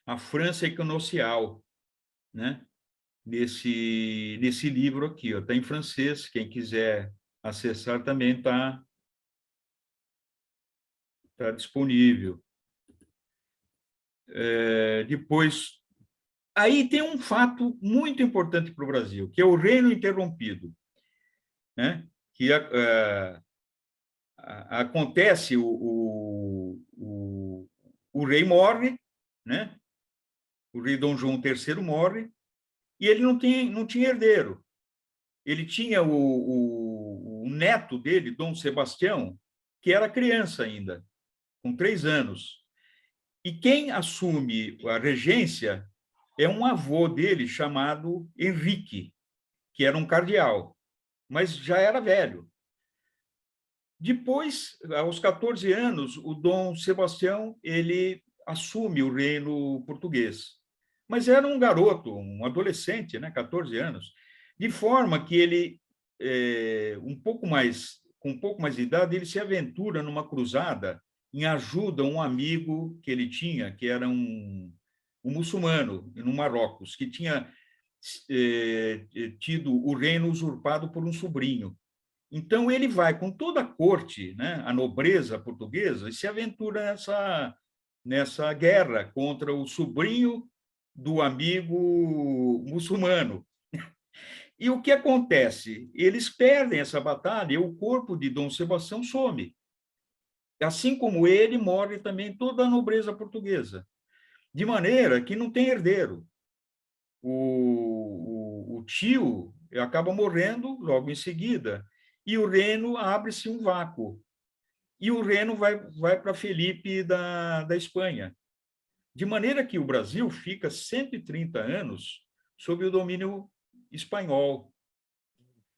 a França equinocial, né? Nesse livro aqui, está em francês, quem quiser acessar também tá disponível. Depois, aí tem um fato muito importante para o Brasil, que é o Reino Interrompido, né? Que acontece, o rei morre, né? O rei Dom João III morre, e ele não tinha herdeiro. Ele tinha o neto dele, Dom Sebastião, que era criança ainda, com 3 anos. E quem assume a regência é um avô dele chamado Henrique, que era um cardeal, mas já era velho. Depois, aos 14 anos, o Dom Sebastião ele assume o reino português. Mas era um garoto, um adolescente, né, 14 anos, de forma que ele, com um pouco mais de idade, ele se aventura numa cruzada em ajuda a um amigo que ele tinha, que era um muçulmano, no Marrocos, que tinha tido o reino usurpado por um sobrinho. Então, ele vai com toda a corte, né, a nobreza portuguesa, e se aventura nessa guerra contra o sobrinho do amigo muçulmano. E o que acontece? Eles perdem essa batalha e o corpo de Dom Sebastião some. Assim como ele, morre também toda a nobreza portuguesa. De maneira que não tem herdeiro. O tio acaba morrendo logo em seguida, e o reino abre-se um vácuo. E o reino vai para Felipe da Espanha. De maneira que o Brasil fica 130 anos sob o domínio espanhol.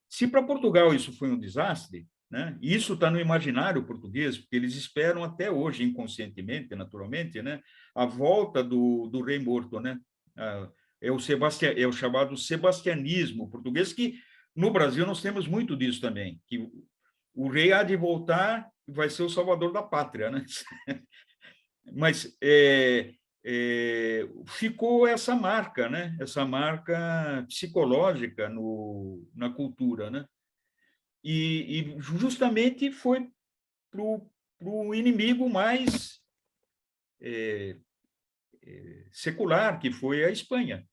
Se para Portugal isso foi um desastre, né? Isso está no imaginário português, porque eles esperam até hoje, inconscientemente, naturalmente, né? A volta do rei morto, né? É o chamado sebastianismo português, que no Brasil nós temos muito disso também, que o rei há de voltar e vai ser o salvador da pátria, né? Mas ficou essa marca, né? Essa marca psicológica na cultura, né? E justamente foi para o inimigo mais secular, que foi a Espanha.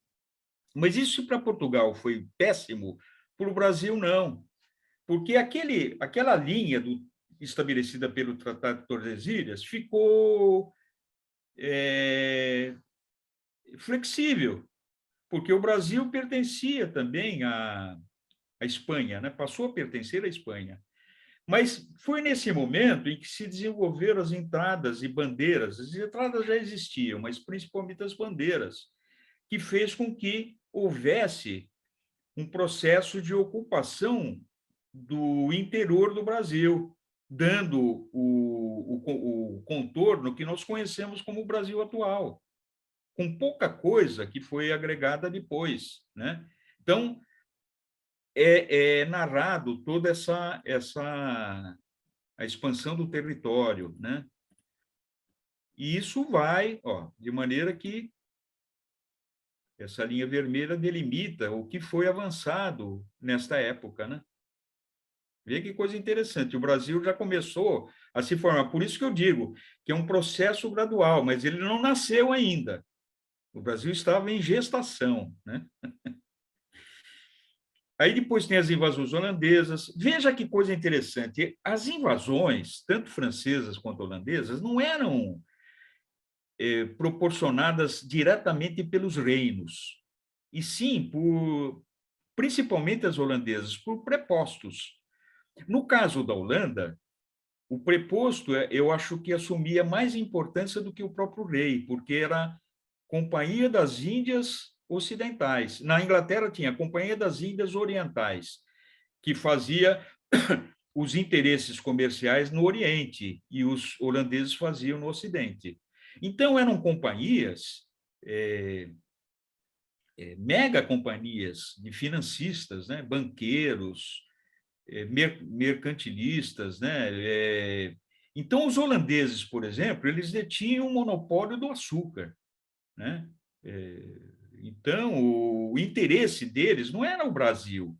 Mas isso para Portugal foi péssimo, para o Brasil não, porque aquela linha estabelecida pelo Tratado de Tordesilhas ficou flexível, porque o Brasil pertencia também à Espanha, né? Passou a pertencer à Espanha. Mas foi nesse momento em que se desenvolveram as entradas e bandeiras. As entradas já existiam, mas principalmente as bandeiras, que fez com que houvesse um processo de ocupação do interior do Brasil, dando o contorno que nós conhecemos como o Brasil atual, com pouca coisa que foi agregada depois, né? Então, é narrado toda a expansão do território, né? E isso vai, de maneira que essa linha vermelha delimita o que foi avançado nesta época, né? Vê que coisa interessante. O Brasil já começou a se formar. Por isso que eu digo que é um processo gradual, mas ele não nasceu ainda. O Brasil estava em gestação, né? Aí depois tem as invasões holandesas. Veja que coisa interessante. As invasões, tanto francesas quanto holandesas, não eram proporcionadas diretamente pelos reinos, e sim principalmente as holandesas, por prepostos. No caso da Holanda, o preposto, eu acho que assumia mais importância do que o próprio rei, porque era Companhia das Índias Ocidentais. Na Inglaterra tinha a Companhia das Índias Orientais, que fazia os interesses comerciais no Oriente e os holandeses faziam no Ocidente. Então, eram companhias, mega companhias de financistas, né? Banqueiros, mercantilistas, né? Então, os holandeses, por exemplo, eles detinham o monopólio do açúcar, né? Então, o interesse deles não era o Brasil.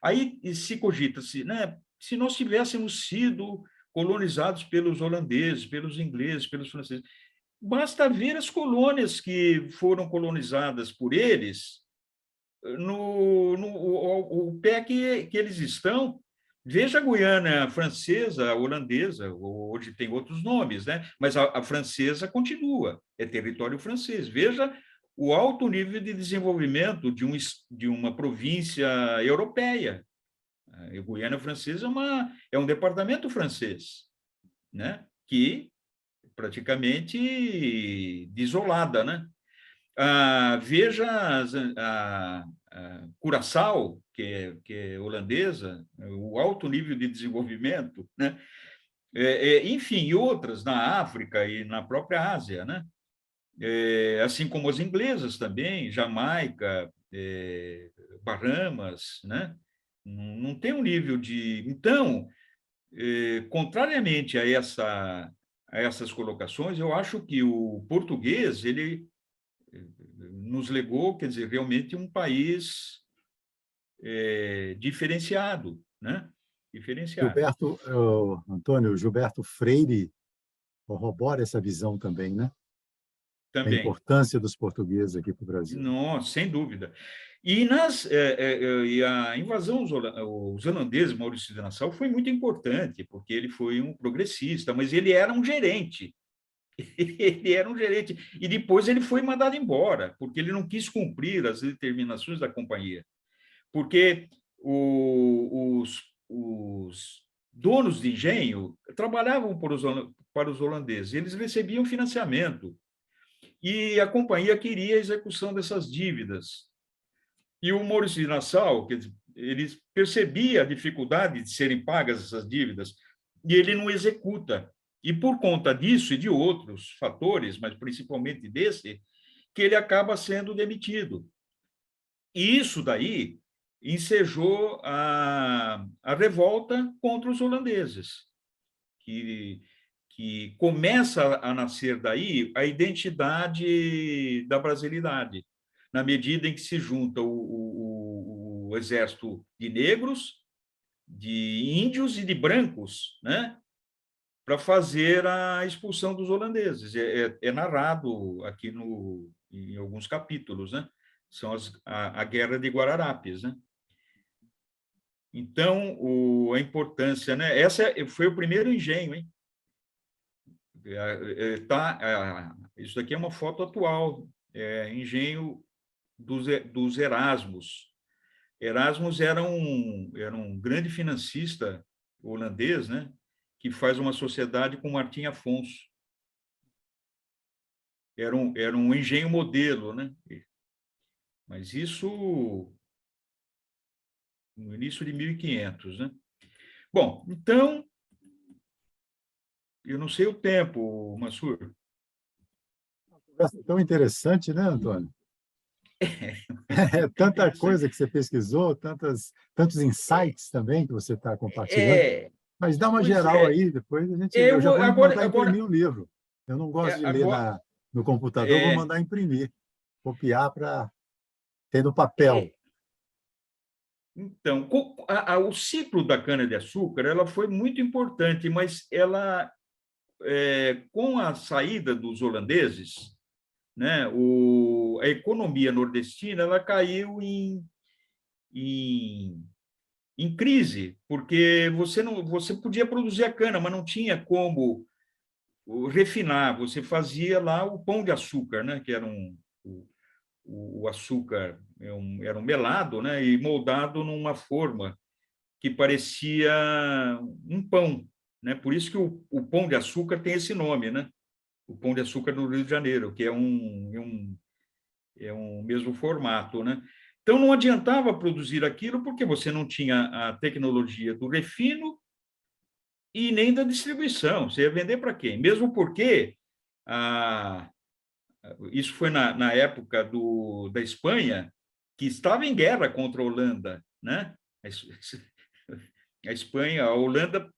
Aí se cogita-se, né? Se nós tivéssemos sido colonizados pelos holandeses, pelos ingleses, pelos franceses, basta ver as colônias que foram colonizadas por eles, o pé que eles estão. Veja a Guiana francesa, a holandesa, hoje tem outros nomes, né? Mas a francesa continua, é território francês. Veja o alto nível de desenvolvimento de uma província europeia. A Guiana francesa é um departamento francês, né? Que praticamente desolada, né? Veja a Curaçao, que é holandesa, o alto nível de desenvolvimento, né? Enfim, e outras na África e na própria Ásia, né? Assim como as inglesas também, Jamaica, Bahamas, né? Não tem um nível de... Então, contrariamente a essas colocações, eu acho que o português, ele nos legou, quer dizer, realmente um país diferenciado, né? Diferenciado. Antônio, Gilberto Freire corrobora essa visão também, né? A Também. importância dos portugueses aqui para o Brasil. Não, sem dúvida. E a invasão os holandeses, Maurício de Nassau, foi muito importante, porque ele foi um progressista, mas ele era um gerente. Ele era um gerente. E depois ele foi mandado embora, porque ele não quis cumprir as determinações da companhia. Porque os donos de engenho trabalhavam para os holandeses, eles recebiam financiamento e a companhia queria a execução dessas dívidas. E o Maurício de Nassau, ele percebia a dificuldade de serem pagas essas dívidas e ele não executa. E por conta disso e de outros fatores, mas principalmente desse, que ele acaba sendo demitido. E isso daí ensejou a revolta contra os holandeses, que começa a nascer daí a identidade da brasilidade, na medida em que se junta o exército de negros, de índios e de brancos, né, para fazer a expulsão dos holandeses. É narrado aqui em alguns capítulos, né? São a Guerra de Guararapes, né? Então, a importância, né? Foi o primeiro engenho, hein? Isso daqui é uma foto atual, engenho dos Erasmus. Erasmus era um grande financista holandês, né? Que faz uma sociedade com Martim Afonso. Era um engenho modelo, né? Mas isso no início de 1500, né? Bom, então, eu não sei o tempo, Mansur. Tão interessante, né, Antônio? É tanta coisa que você pesquisou, tantos insights também que você está compartilhando. Mas dá uma Pois geral é. aí, depois eu já vou mandar imprimir o livro. Eu não gosto de ler Agora, no computador, vou mandar imprimir, copiar para ter no papel. Então, o ciclo da cana-de-açúcar ela foi muito importante, mas ela, com a saída dos holandeses, né, a economia nordestina ela caiu em crise, porque você podia produzir a cana, mas não tinha como refinar. Você fazia lá o pão de açúcar, né, que era o açúcar era um melado, né, e moldado numa forma que parecia um pão, né? Por isso que o pão de açúcar tem esse nome, né? o Pão de Açúcar no Rio de Janeiro, que é um mesmo formato, né? Então, não adiantava produzir aquilo porque você não tinha a tecnologia do refino e nem da distribuição. Você ia vender para quem? Mesmo porque a, isso foi na época da Espanha, que estava em guerra contra a Holanda, né? A Espanha, a Holanda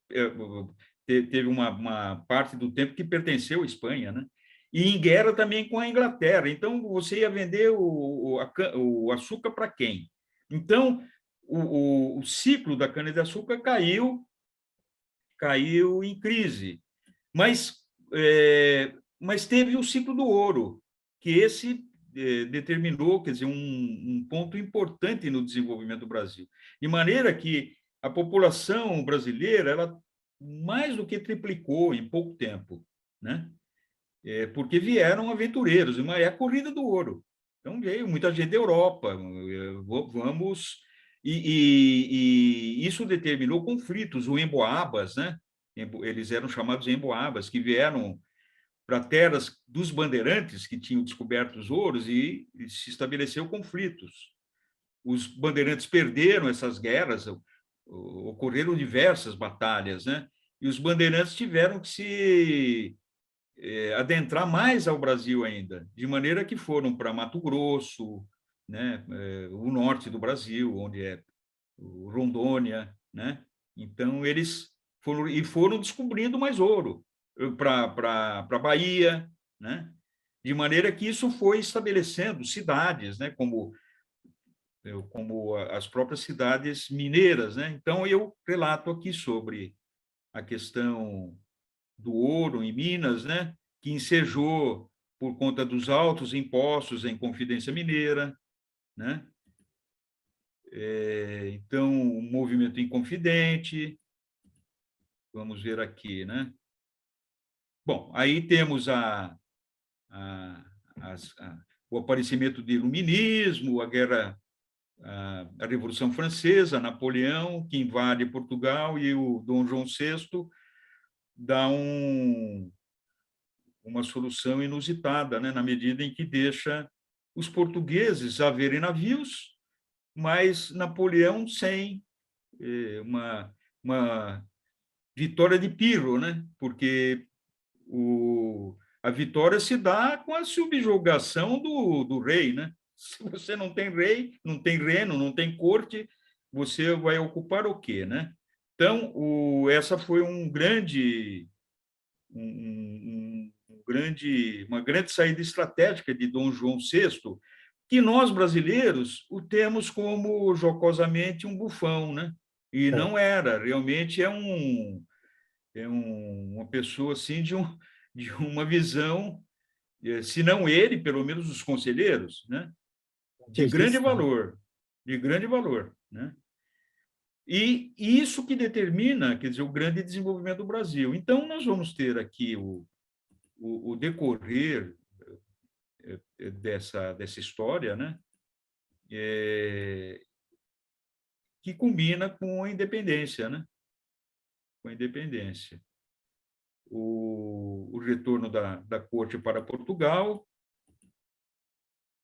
teve uma parte do tempo que pertenceu à Espanha, né? E em guerra também com a Inglaterra. Então, você ia vender o açúcar para quem? Então, o ciclo da cana-de-açúcar caiu em crise. Mas, mas teve o ciclo do ouro, que esse determinou, quer dizer, um ponto importante no desenvolvimento do Brasil. De maneira que a população brasileira, ela mais do que triplicou em pouco tempo, né? Porque vieram aventureiros, é a corrida do ouro. Então, veio muita gente da Europa, vamos... E isso determinou conflitos, o Emboabas, né? Eles eram chamados Emboabas, que vieram para terras dos bandeirantes que tinham descoberto os ouros e se estabeleceu conflitos. Os bandeirantes perderam essas guerras, ocorreram diversas batalhas, né? E os bandeirantes tiveram que se adentrar mais ao Brasil ainda, de maneira que foram para Mato Grosso, né? O norte do Brasil, onde é Rondônia, né? Então eles foram descobrindo mais ouro para Bahia, né? De maneira que isso foi estabelecendo cidades, né? Como as próprias cidades mineiras, né? Então eu relato aqui sobre a questão do ouro em Minas, né? Que ensejou por conta dos altos impostos em Confidência Mineira, né? Então, o movimento Inconfidente, vamos ver aqui, né? Bom, aí temos a, o aparecimento do iluminismo, a Revolução Francesa, Napoleão, que invade Portugal, e o Dom João VI dá uma solução inusitada, né? Na medida em que deixa os portugueses haverem navios, mas Napoleão sem uma vitória de Pirro, né? Porque a vitória se dá com a subjugação do rei, né? Se você não tem rei, não tem reino, não tem corte, você vai ocupar o quê, né? Então, essa foi uma grande saída estratégica de Dom João VI, que nós brasileiros o temos como jocosamente um bufão, né? E não era, realmente uma pessoa assim de uma visão, se não ele, pelo menos os conselheiros, né? De grande valor, né? E isso que determina, quer dizer, o grande desenvolvimento do Brasil. Então, nós vamos ter aqui o decorrer dessa história, né? Que combina com a independência, né? Com a independência. O retorno da corte para Portugal.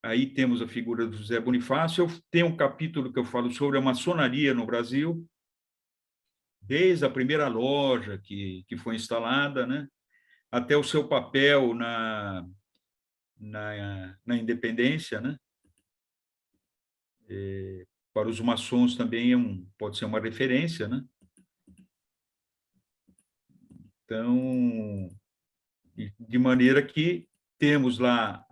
Aí temos a figura do José Bonifácio. Tem um capítulo que eu falo sobre a maçonaria no Brasil, desde a primeira loja que foi instalada, né? Até o seu papel na independência, né? Para os maçons também pode ser uma referência, né? Então, de maneira que temos lá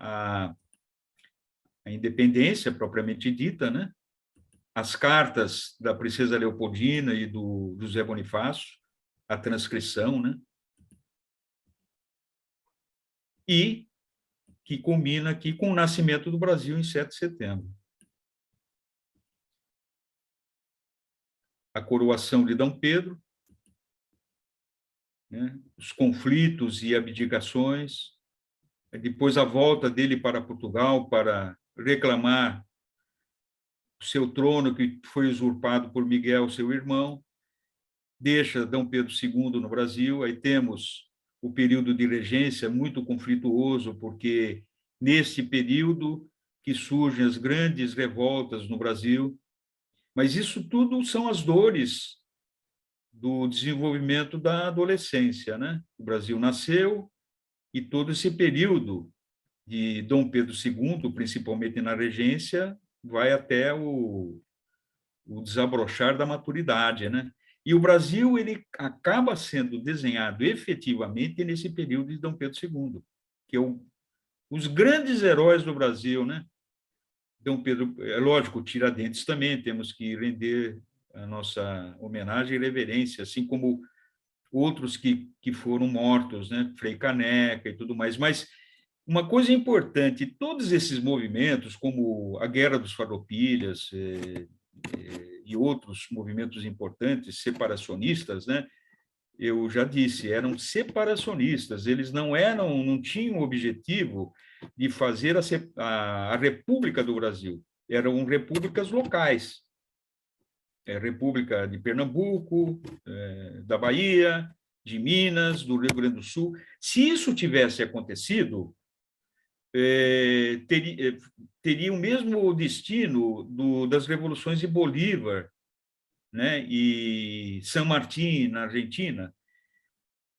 a independência propriamente dita, né? As cartas da princesa Leopoldina e do José Bonifácio, a transcrição, né? E que combina aqui com o nascimento do Brasil em 7 de setembro. A coroação de D. Pedro, né? Os conflitos e abdicações, depois a volta dele para Portugal para reclamar o seu trono, que foi usurpado por Miguel, seu irmão, deixa D. Pedro II no Brasil, aí temos o período de regência muito conflituoso, porque nesse período que surgem as grandes revoltas no Brasil, mas isso tudo são as dores do desenvolvimento da adolescência, né? O Brasil nasceu e todo esse período de Dom Pedro II, principalmente na regência, vai até o desabrochar da maturidade, né? E o Brasil ele acaba sendo desenhado efetivamente nesse período de Dom Pedro II, que é os grandes heróis do Brasil, né? Dom Pedro, é lógico, Tiradentes também, temos que render a nossa homenagem e reverência, assim como outros que foram mortos, né? Frei Caneca e tudo mais. Mas uma coisa importante, todos esses movimentos, como a Guerra dos Farroupilhas e outros movimentos importantes, separacionistas, né? Eu já disse, eram separacionistas, eles não tinham o objetivo de fazer a República do Brasil, eram repúblicas locais, República de Pernambuco, da Bahia, de Minas, do Rio Grande do Sul. Se isso tivesse acontecido, teria o mesmo destino das revoluções de Bolívar, né, e San Martín, na Argentina,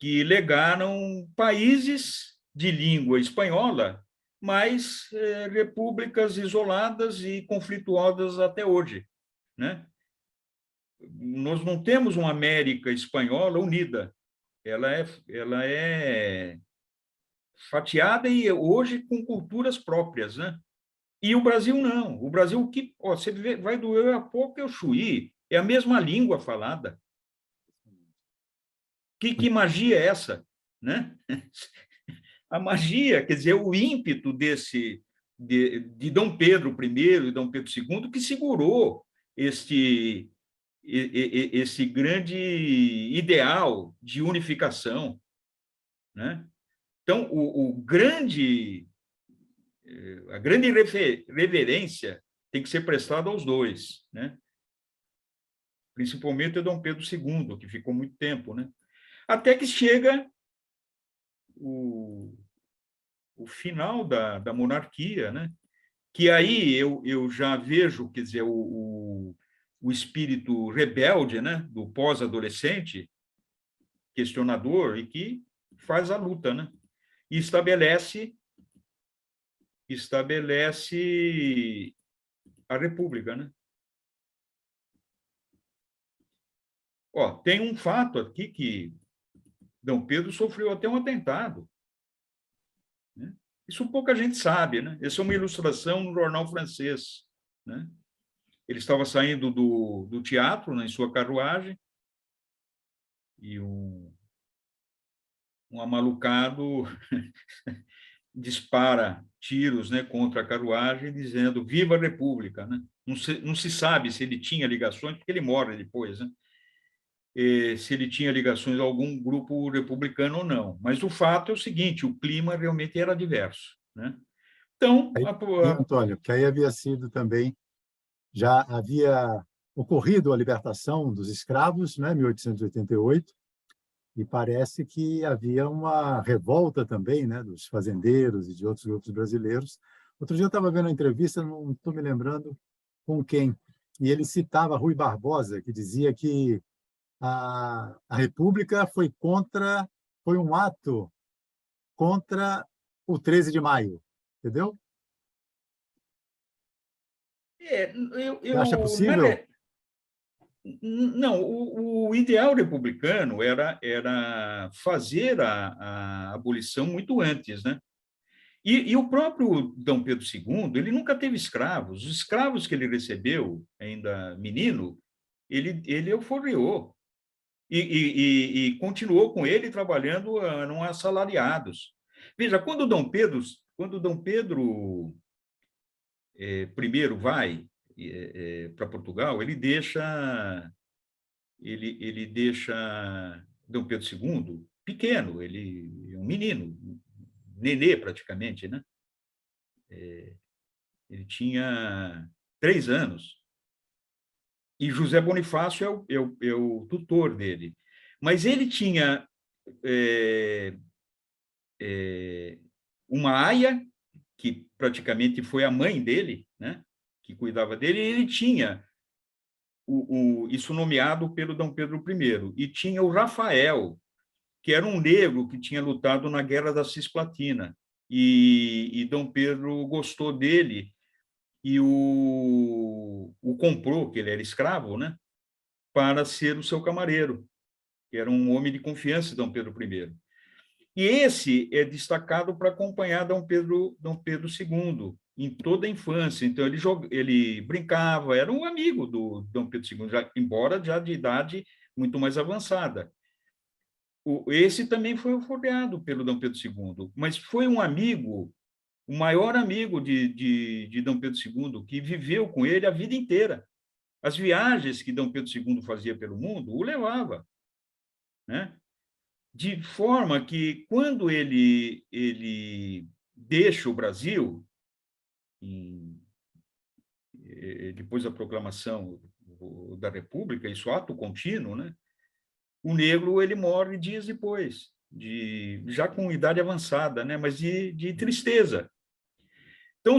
que legaram países de língua espanhola, mas repúblicas isoladas e conflituosas até hoje, né? Nós não temos uma América espanhola unida, ela é fatiada e hoje com culturas próprias, né? E o Brasil não. O Brasil, você vai do eu a pouco é o Chuí, é a mesma língua falada. Que magia é essa, né? A magia, quer dizer, o ímpeto de Dom Pedro I e Dom Pedro II que segurou esse grande ideal de unificação, né? Então, a grande reverência tem que ser prestada aos dois, né? Principalmente a Dom Pedro II, que ficou muito tempo, né? Até que chega o final da monarquia, né? Que aí eu já vejo, quer dizer, o espírito rebelde, né? Do pós-adolescente, questionador, e que faz a luta, né? E estabelece a República, né? Ó, tem um fato aqui que Dom Pedro sofreu até um atentado, né? Isso pouca gente sabe, né? Essa é uma ilustração no jornal francês, né? Ele estava saindo do teatro, né, em sua carruagem, e um amalucado dispara tiros, né, contra a carruagem, dizendo Viva a República, né? Não se sabe se ele tinha ligações, porque ele morre depois, né? Se ele tinha ligações a algum grupo republicano ou não. Mas o fato é o seguinte, o clima realmente era diverso, né? Então, Aí, e, Antônio, que aí havia sido também, já havia ocorrido a libertação dos escravos, né, 1888, e parece que havia uma revolta também, né, dos fazendeiros e de outros grupos brasileiros. Outro dia eu estava vendo uma entrevista, não estou me lembrando com quem, e ele citava Rui Barbosa, que dizia que a República foi um ato contra o 13 de maio, entendeu? Você acha possível? Não, o ideal republicano era fazer a abolição muito antes, né? E o próprio Dom Pedro II, ele nunca teve escravos. Os escravos que ele recebeu, ainda menino, ele euforriou. E continuou com ele trabalhando, eram assalariados. Veja, quando Dom Pedro primeiro vai para Portugal, ele deixa Dom Pedro II pequeno, ele é um menino, nenê praticamente, né? Ele tinha 3 anos. E José Bonifácio é o tutor dele. Mas ele tinha uma aia, que praticamente foi a mãe dele, né, que cuidava dele, e ele tinha isso nomeado pelo Dom Pedro I, e tinha o Rafael, que era um negro que tinha lutado na Guerra da Cisplatina, e Dom Pedro gostou dele e o comprou, que ele era escravo, né, para ser o seu camareiro, que era um homem de confiança de Dom Pedro I. E esse é destacado para acompanhar Dom Pedro II em toda a infância. Então, ele brincava, era um amigo do Dom Pedro II, embora já de idade muito mais avançada. Esse também foi alforreado pelo Dom Pedro II, mas foi um amigo, o maior amigo de Dom Pedro II, que viveu com ele a vida inteira. As viagens que Dom Pedro II fazia pelo mundo o levava, né? De forma que, quando ele deixa o Brasil, depois da proclamação da República, isso é ato contínuo, né? O negro ele morre dias depois, já com idade avançada, né? Mas de tristeza. Então,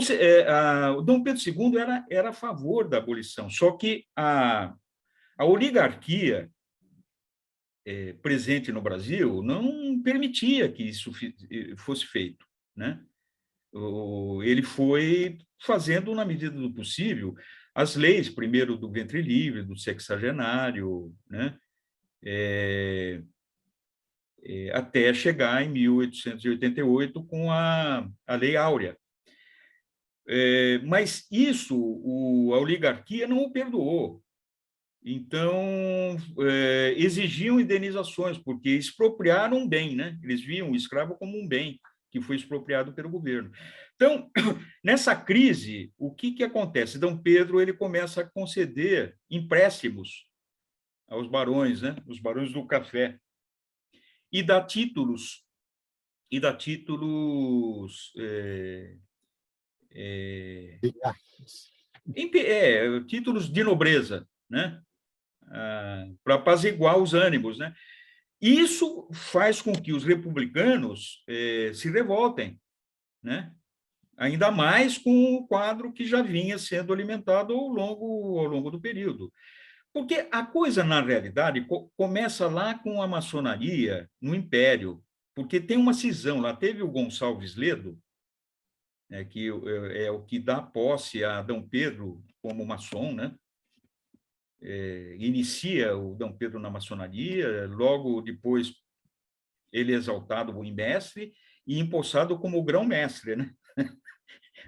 o Dom Pedro II era a favor da abolição, só que a oligarquia presente no Brasil não permitia que isso fosse feito, né? Ele foi fazendo, na medida do possível, as leis, primeiro do ventre livre, do sexagenário, né? Até chegar em 1888 com a Lei Áurea. Mas isso a oligarquia não o perdoou. Então, exigiam indenizações, porque expropriaram um bem, né? Eles viam o escravo como um bem que foi expropriado pelo governo. Então, nessa crise, o que acontece? Dom Pedro ele começa a conceder empréstimos aos barões, né? Os barões do café, e dá títulos, títulos de nobreza, né? Para apaziguar os ânimos, né? Isso faz com que os republicanos se revoltem, né? Ainda mais com o quadro que já vinha sendo alimentado ao longo do período. Porque a coisa, na realidade, começa lá com a maçonaria no Império, porque tem uma cisão. Lá teve o Gonçalves Ledo, que é o que dá posse a Dom Pedro como maçom, né? Inicia o Dom Pedro na maçonaria, logo depois ele é exaltado em mestre e empossado como grão-mestre, né?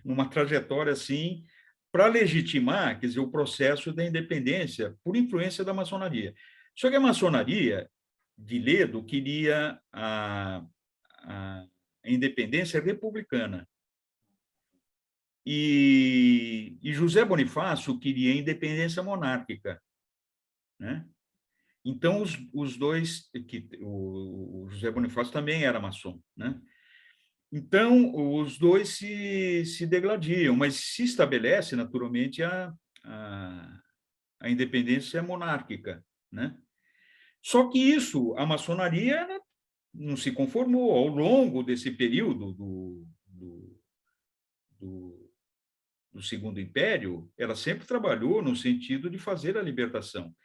Numa trajetória assim, para legitimar, quer dizer, o processo da independência por influência da maçonaria. Só que a maçonaria de Ledo queria a independência republicana. E José Bonifácio queria a independência monárquica, né? Então, os dois, o José Bonifácio também era maçom, né? Então, os dois se degladiam, mas se estabelece, naturalmente, a independência monárquica, né? Só que isso, a maçonaria não se conformou. Ao longo desse período do Segundo Império, ela sempre trabalhou no sentido de fazer a libertação,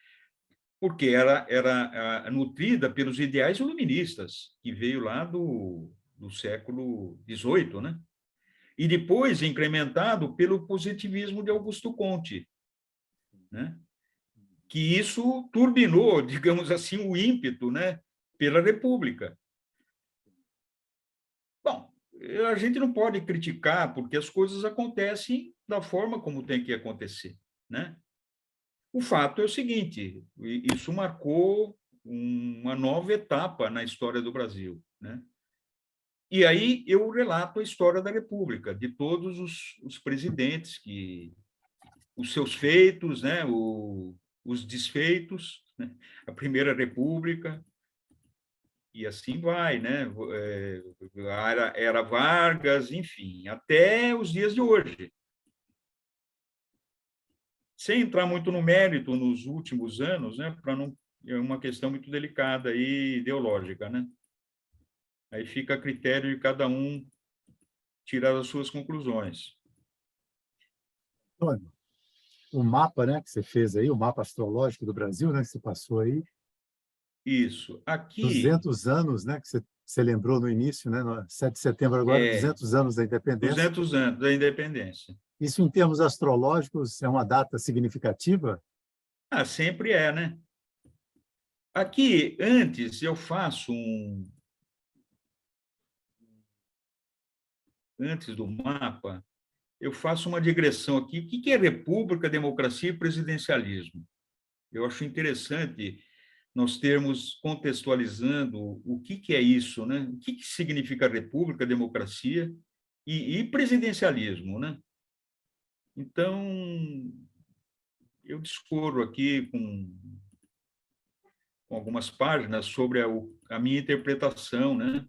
porque era nutrida pelos ideais iluministas, que veio lá do século XVIII, né? E depois incrementado pelo positivismo de Augusto Comte, né? Que isso turbinou, digamos assim, o ímpeto, né, pela República. Bom, a gente não pode criticar, porque as coisas acontecem da forma como tem que acontecer, né? O fato é o seguinte, isso marcou uma nova etapa na história do Brasil, né? E aí eu relato a história da República, de todos os presidentes, os seus feitos, né? Os desfeitos, né? A Primeira República, e assim vai, né? Era Vargas, enfim, até os dias de hoje. Sem entrar muito no mérito nos últimos anos, né? Para não é uma questão muito delicada e ideológica, né? Aí fica a critério de cada um tirar as suas conclusões. Antônio, o mapa, né, que você fez aí, o mapa astrológico do Brasil, né, que você passou aí, Isso. Aqui, 200 anos, né, que você lembrou no início, né, no 7 de setembro agora, é 200 anos da independência. 200 anos da independência. Isso, em termos astrológicos, é uma data significativa? Ah, sempre é, né? Aqui, antes, eu faço antes do mapa, eu faço uma digressão aqui. O que é república, democracia e presidencialismo? Eu acho interessante nós termos contextualizando o que é isso, né? O que significa república, democracia e presidencialismo, né? Então, eu discorro aqui com algumas páginas sobre a minha interpretação, né?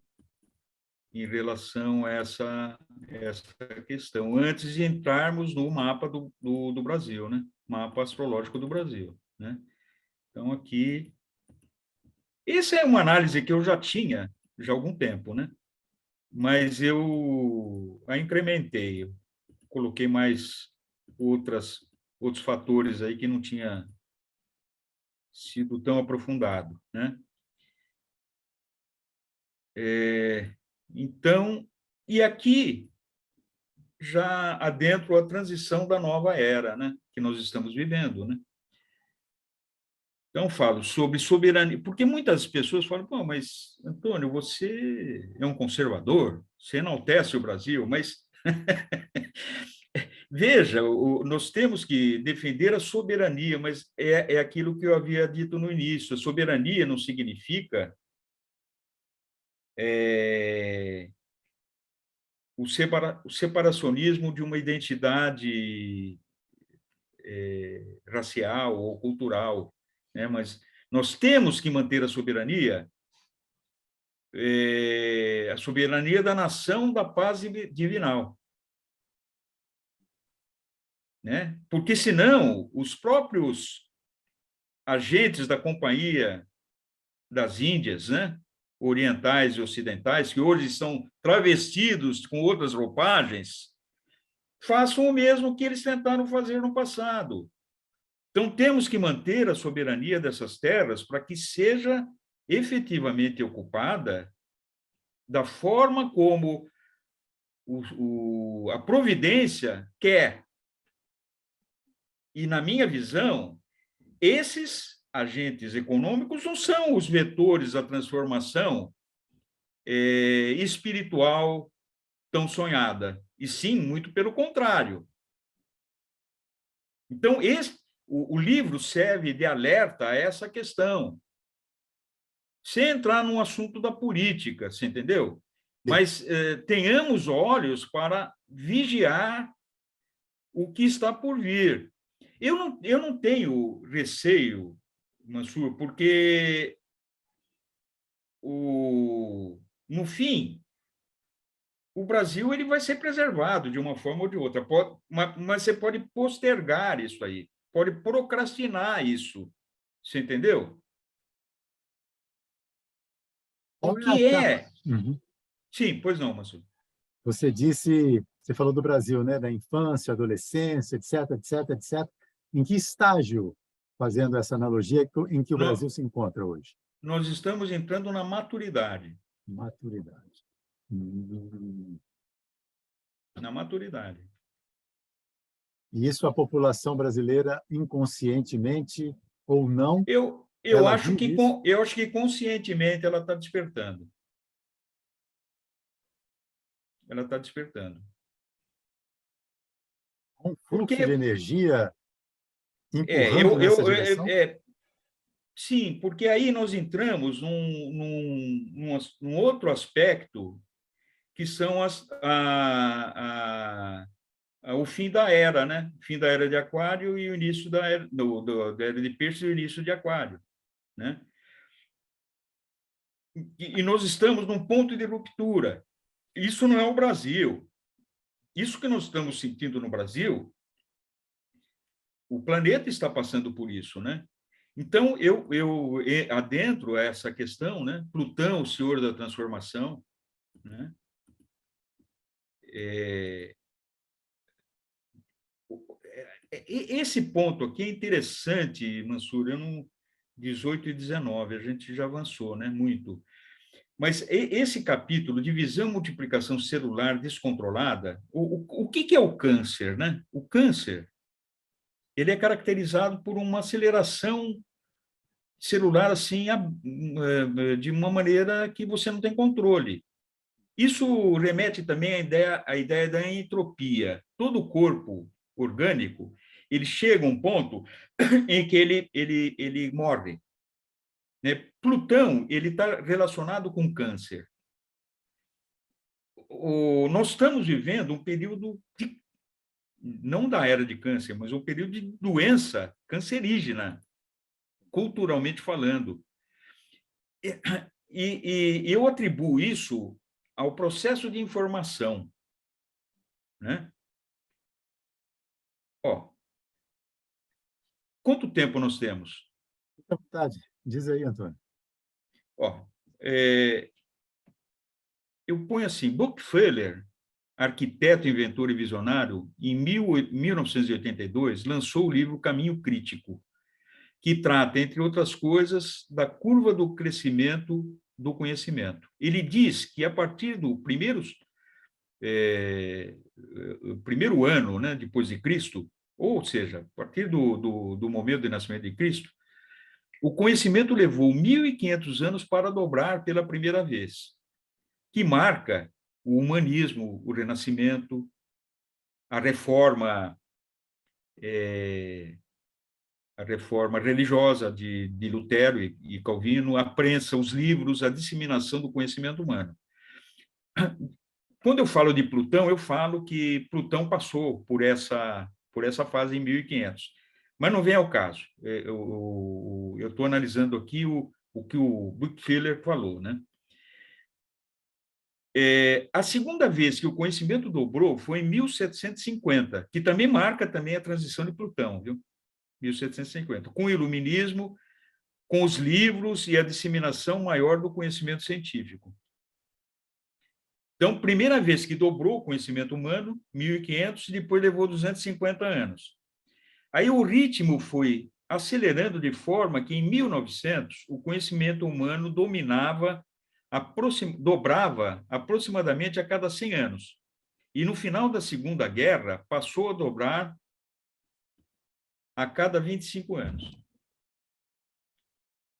Em relação a essa questão, antes de entrarmos no mapa do Brasil, né? Mapa astrológico do Brasil, né? Então, aqui... Essa é uma análise que eu já tinha já há algum tempo, né? Mas eu a incrementei, eu coloquei mais outros fatores aí que não tinha sido tão aprofundado, né? Então, e aqui já adentro a transição da nova era, né? Que nós estamos vivendo, né? Então, falo sobre soberania, porque muitas pessoas falam, pô, mas, Antônio, você é um conservador, você enaltece o Brasil, mas veja, nós temos que defender a soberania, mas é aquilo que eu havia dito no início, a soberania não significa o separacionismo de uma identidade racial ou cultural, né? Mas nós temos que manter a soberania da nação da paz divinal, né? Porque senão os próprios agentes da Companhia das Índias, né? Orientais e ocidentais, que hoje estão travestidos com outras roupagens, façam o mesmo que eles tentaram fazer no passado. Então, temos que manter a soberania dessas terras para que seja efetivamente ocupada da forma como a providência quer. E, na minha visão, esses agentes econômicos não são os vetores da transformação espiritual tão sonhada, e sim, muito pelo contrário. Então, o livro serve de alerta a essa questão, sem entrar no assunto da política, você entendeu? Mas tenhamos olhos para vigiar o que está por vir. Eu não tenho receio, Mansur, porque no fim, o Brasil ele vai ser preservado de uma forma ou de outra, mas você pode postergar isso aí, pode procrastinar isso, você entendeu? O Qual é a que etapa? é... Sim, pois não, Mansur. Você falou do Brasil, né, da infância, adolescência, etc, etc, etc. Em que estágio, fazendo essa analogia, em que o Brasil se encontra hoje? Nós estamos entrando na maturidade. Maturidade. Na maturidade. E isso a população brasileira, inconscientemente ou não, Eu ela acho vive isso? que conscientemente ela está despertando. Ela está despertando. Um fluxo de Porque energia empurrando nessa direção? sim, porque aí nós entramos num outro aspecto que são o fim da era, né? O fim da era de Aquário e o início da era, da era de Peixes e o início de Aquário, né? E nós estamos num ponto de ruptura. Isso não é o Brasil. Isso que nós estamos sentindo no Brasil, o planeta está passando por isso, né? Então, eu adentro essa questão, né? Plutão, o senhor da transformação, né? Esse ponto aqui é interessante, Mansur, eu não... 18 e 19, a gente já avançou, né? Muito. Mas esse capítulo, divisão e multiplicação celular descontrolada, o que é o câncer, né? O câncer, ele é caracterizado por uma aceleração celular, assim, de uma maneira que você não tem controle. Isso remete também à ideia da entropia. Todo corpo orgânico, ele chega a um ponto em que ele morre, né? Plutão, ele está relacionado com câncer. Nós estamos vivendo um período não da era de câncer, mas um período de doença cancerígena, culturalmente falando. E eu atribuo isso ao processo de informação, né? Ó, quanto tempo nós temos? Fica à vontade. Diz aí, Antônio. Ó, eu ponho assim, Buchweiler, arquiteto, inventor e visionário, em 1982, lançou o livro Caminho Crítico, que trata, entre outras coisas, da curva do crescimento do conhecimento. Ele diz que, a partir do primeiro ano, né, depois de Cristo, ou seja, a partir do momento do nascimento de Cristo, o conhecimento levou 1.500 anos para dobrar pela primeira vez, que marca o humanismo, o Renascimento, a reforma religiosa de Lutero e Calvino, a prensa, os livros, a disseminação do conhecimento humano. Quando eu falo de Plutão, eu falo que Plutão passou por essa fase em 1500, mas não vem ao caso. Eu estou analisando aqui o que o Buchweiler falou, né? A segunda vez que o conhecimento dobrou foi em 1750, que também marca também a transição de Plutão, viu? 1750, com o iluminismo, com os livros e a disseminação maior do conhecimento científico. Então, primeira vez que dobrou o conhecimento humano, 1500, e depois levou 250 anos. Aí o ritmo foi acelerando de forma que, em 1900, o conhecimento humano dobrava aproximadamente a cada 100 anos. E, no final da Segunda Guerra, passou a dobrar a cada 25 anos.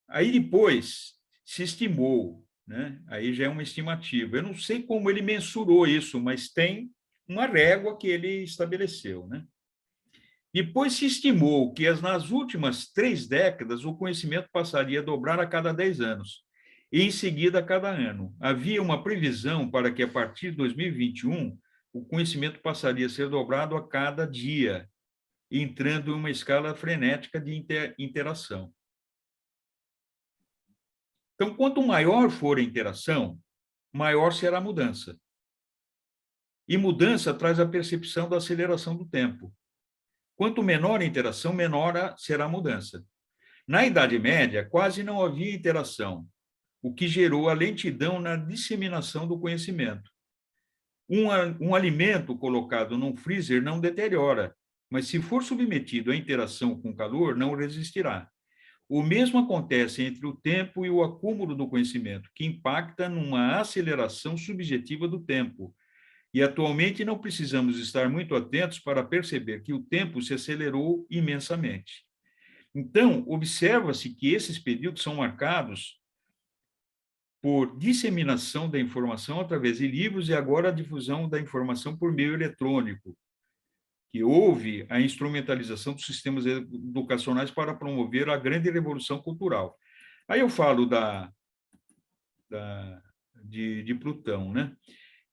Aí, depois, se estimou, né? Aí já é uma estimativa. Eu não sei como ele mensurou isso, mas tem uma régua que ele estabeleceu, né? Depois se estimou que nas últimas 3 décadas o conhecimento passaria a dobrar a cada 10 anos, e em seguida a cada ano. Havia uma previsão para que, a partir de 2021, o conhecimento passaria a ser dobrado a cada dia, entrando em uma escala frenética de interação. Então, quanto maior for a interação, maior será a mudança. E mudança traz a percepção da aceleração do tempo. Quanto menor a interação, menor será a mudança. Na Idade Média, quase não havia interação, o que gerou a lentidão na disseminação do conhecimento. Um alimento colocado num freezer não deteriora, mas se for submetido à interação com calor, não resistirá. O mesmo acontece entre o tempo e o acúmulo do conhecimento, que impacta numa aceleração subjetiva do tempo. E atualmente não precisamos estar muito atentos para perceber que o tempo se acelerou imensamente. Então, observa-se que esses períodos são marcados por disseminação da informação através de livros e agora a difusão da informação por meio eletrônico, que houve a instrumentalização dos sistemas educacionais para promover a grande revolução cultural. Aí eu falo de Plutão, né?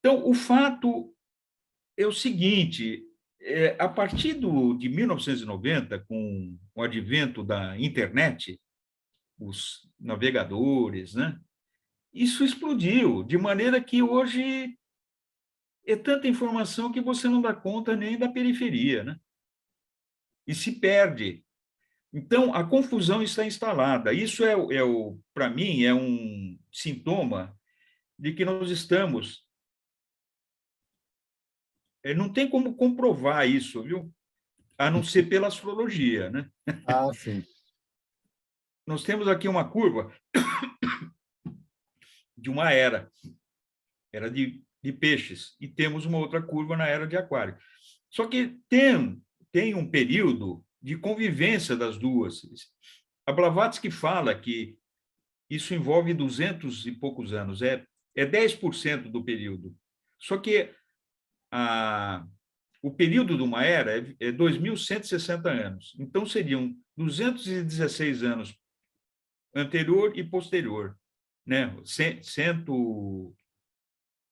Então, o fato é o seguinte, a partir de 1990, com o advento da internet, os navegadores, né? Isso explodiu, de maneira que hoje é tanta informação que você não dá conta nem da periferia, né? E se perde. Então, a confusão está instalada. Isso para mim, é um sintoma de que nós estamos. Não tem como comprovar isso, viu? A não ser pela astrologia, né? Ah, sim. Nós temos aqui uma curva de uma era de peixes, e temos uma outra curva na era de aquário. Só que tem um período de convivência das duas. A Blavatsky fala que isso envolve 200 e poucos anos, é 10% do período. Só que o período de uma era é 2.160 anos. Então, seriam 216 anos anterior e posterior, né?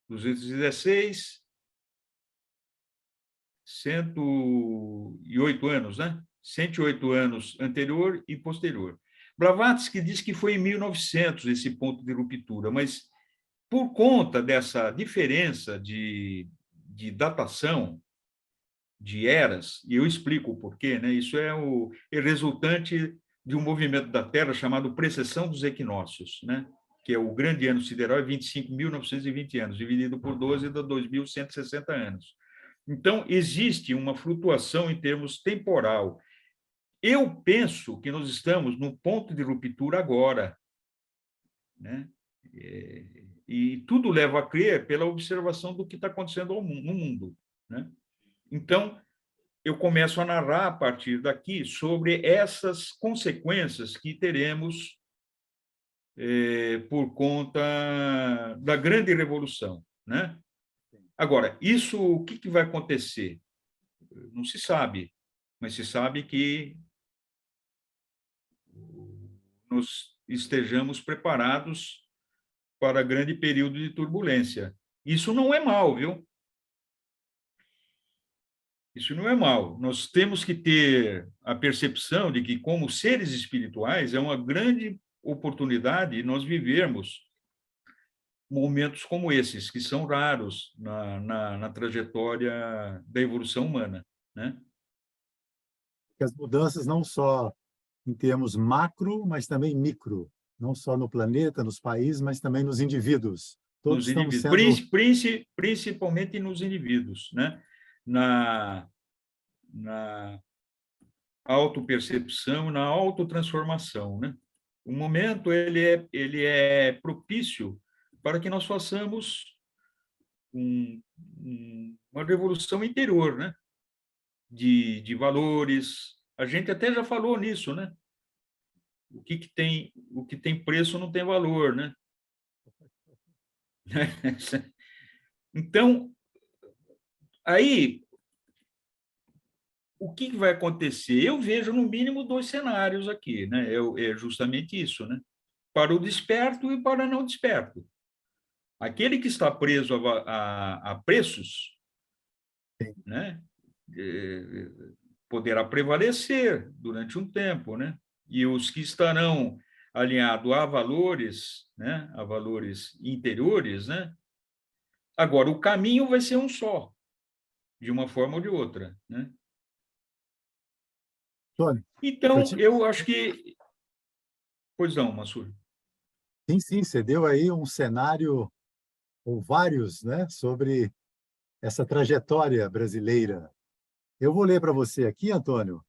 216, 108 anos, né? 108 anos anterior e posterior. Blavatsky diz que foi em 1900 esse ponto de ruptura, mas por conta dessa diferença de datação de eras, e eu explico o porquê, né? Isso é resultante de um movimento da Terra chamado precessão dos equinócios, né? Que é o grande ano sideral, é 25.920 anos, dividido por 12, dá 2.160 anos. Então, existe uma flutuação em termos temporal. Eu penso que nós estamos no ponto de ruptura agora, né? E tudo leva a crer pela observação do que está acontecendo no mundo, né? Então, eu começo a narrar a partir daqui sobre essas consequências que teremos por conta da grande revolução, né? Agora, isso, o que vai acontecer? Não se sabe, mas se sabe que nós estejamos preparados para grande período de turbulência. Isso não é mal, viu? Isso não é mal. Nós temos que ter a percepção de que, como seres espirituais, é uma grande oportunidade nós vivermos momentos como esses, que são raros na trajetória da evolução humana, né? Que as mudanças não só em termos macro, mas também micro, não só no planeta, nos países, mas também nos indivíduos. Todos Nos estamos indivíduos, sendo... principalmente nos indivíduos, né? Na autopercepção, na autotransformação, né? O momento ele é propício para que nós façamos uma revolução interior, né? De valores. A gente até já falou nisso, né? O que tem preço não tem valor, né? Então, aí o que vai acontecer? Eu vejo no mínimo dois cenários aqui, né? É justamente isso, né? Para o desperto e para não desperto. Aquele que está preso a preços, né? Poderá prevalecer durante um tempo, né? E os que estarão alinhados a valores, né? A valores interiores, né? Agora, o caminho vai ser um só, de uma forma ou de outra, né? Tony, Então, eu acho que... Pois não, Massur. sim, sim, você deu aí um cenário, ou vários, né, sobre essa trajetória brasileira. Eu vou ler para você aqui, Antônio,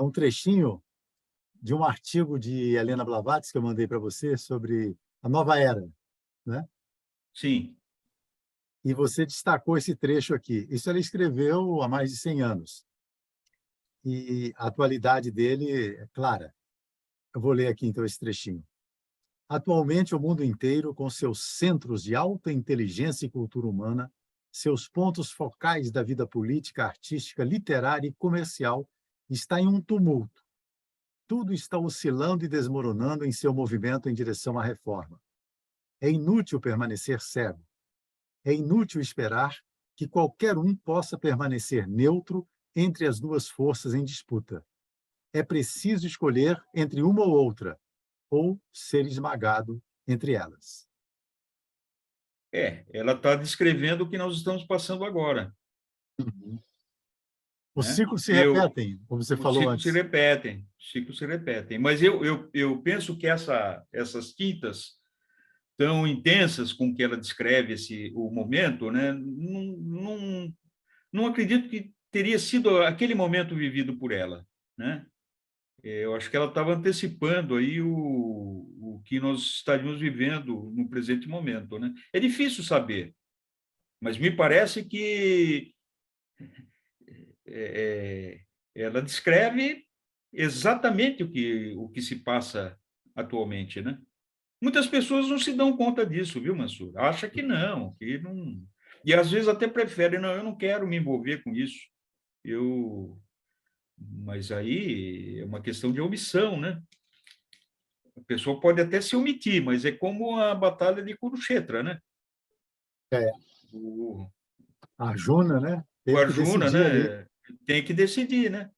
um trechinho de um artigo de Helena Blavatsky que eu mandei para você sobre a nova era, né? Sim. E você destacou esse trecho aqui. Isso ela escreveu há mais de 100 anos. E a atualidade dele é clara. Eu vou ler aqui, então, esse trechinho. Atualmente, o mundo inteiro, com seus centros de alta inteligência e cultura humana, seus pontos focais da vida política, artística, literária e comercial, está em um tumulto. Tudo está oscilando e desmoronando em seu movimento em direção à reforma. É inútil permanecer cego. É inútil esperar que qualquer um possa permanecer neutro entre as duas forças em disputa. É preciso escolher entre uma ou outra, ou ser esmagado entre elas. Ela está descrevendo o que nós estamos passando agora. Uhum. Os Né? ciclos se repetem, como você Os falou ciclos se antes. repetem, os ciclos se repetem. Mas eu penso que essas tintas tão intensas com que ela descreve o momento, né? Não acredito que teria sido aquele momento vivido por ela, né? Eu acho que ela estava antecipando aí o que nós estaríamos vivendo no presente momento, né? É difícil saber, mas me parece que é, ela descreve exatamente o que se passa atualmente, né? Muitas pessoas não se dão conta disso, viu, Mansur? Acha que não, que não. E às vezes até preferem, não, eu não quero me envolver com isso. Eu, mas aí é uma questão de omissão, né? A pessoa pode até se omitir, mas é como a batalha de Kurukshetra, né? É, O, a Arjuna, né? o Teve que Arjuna, decidir ali. né? Tem que decidir, né?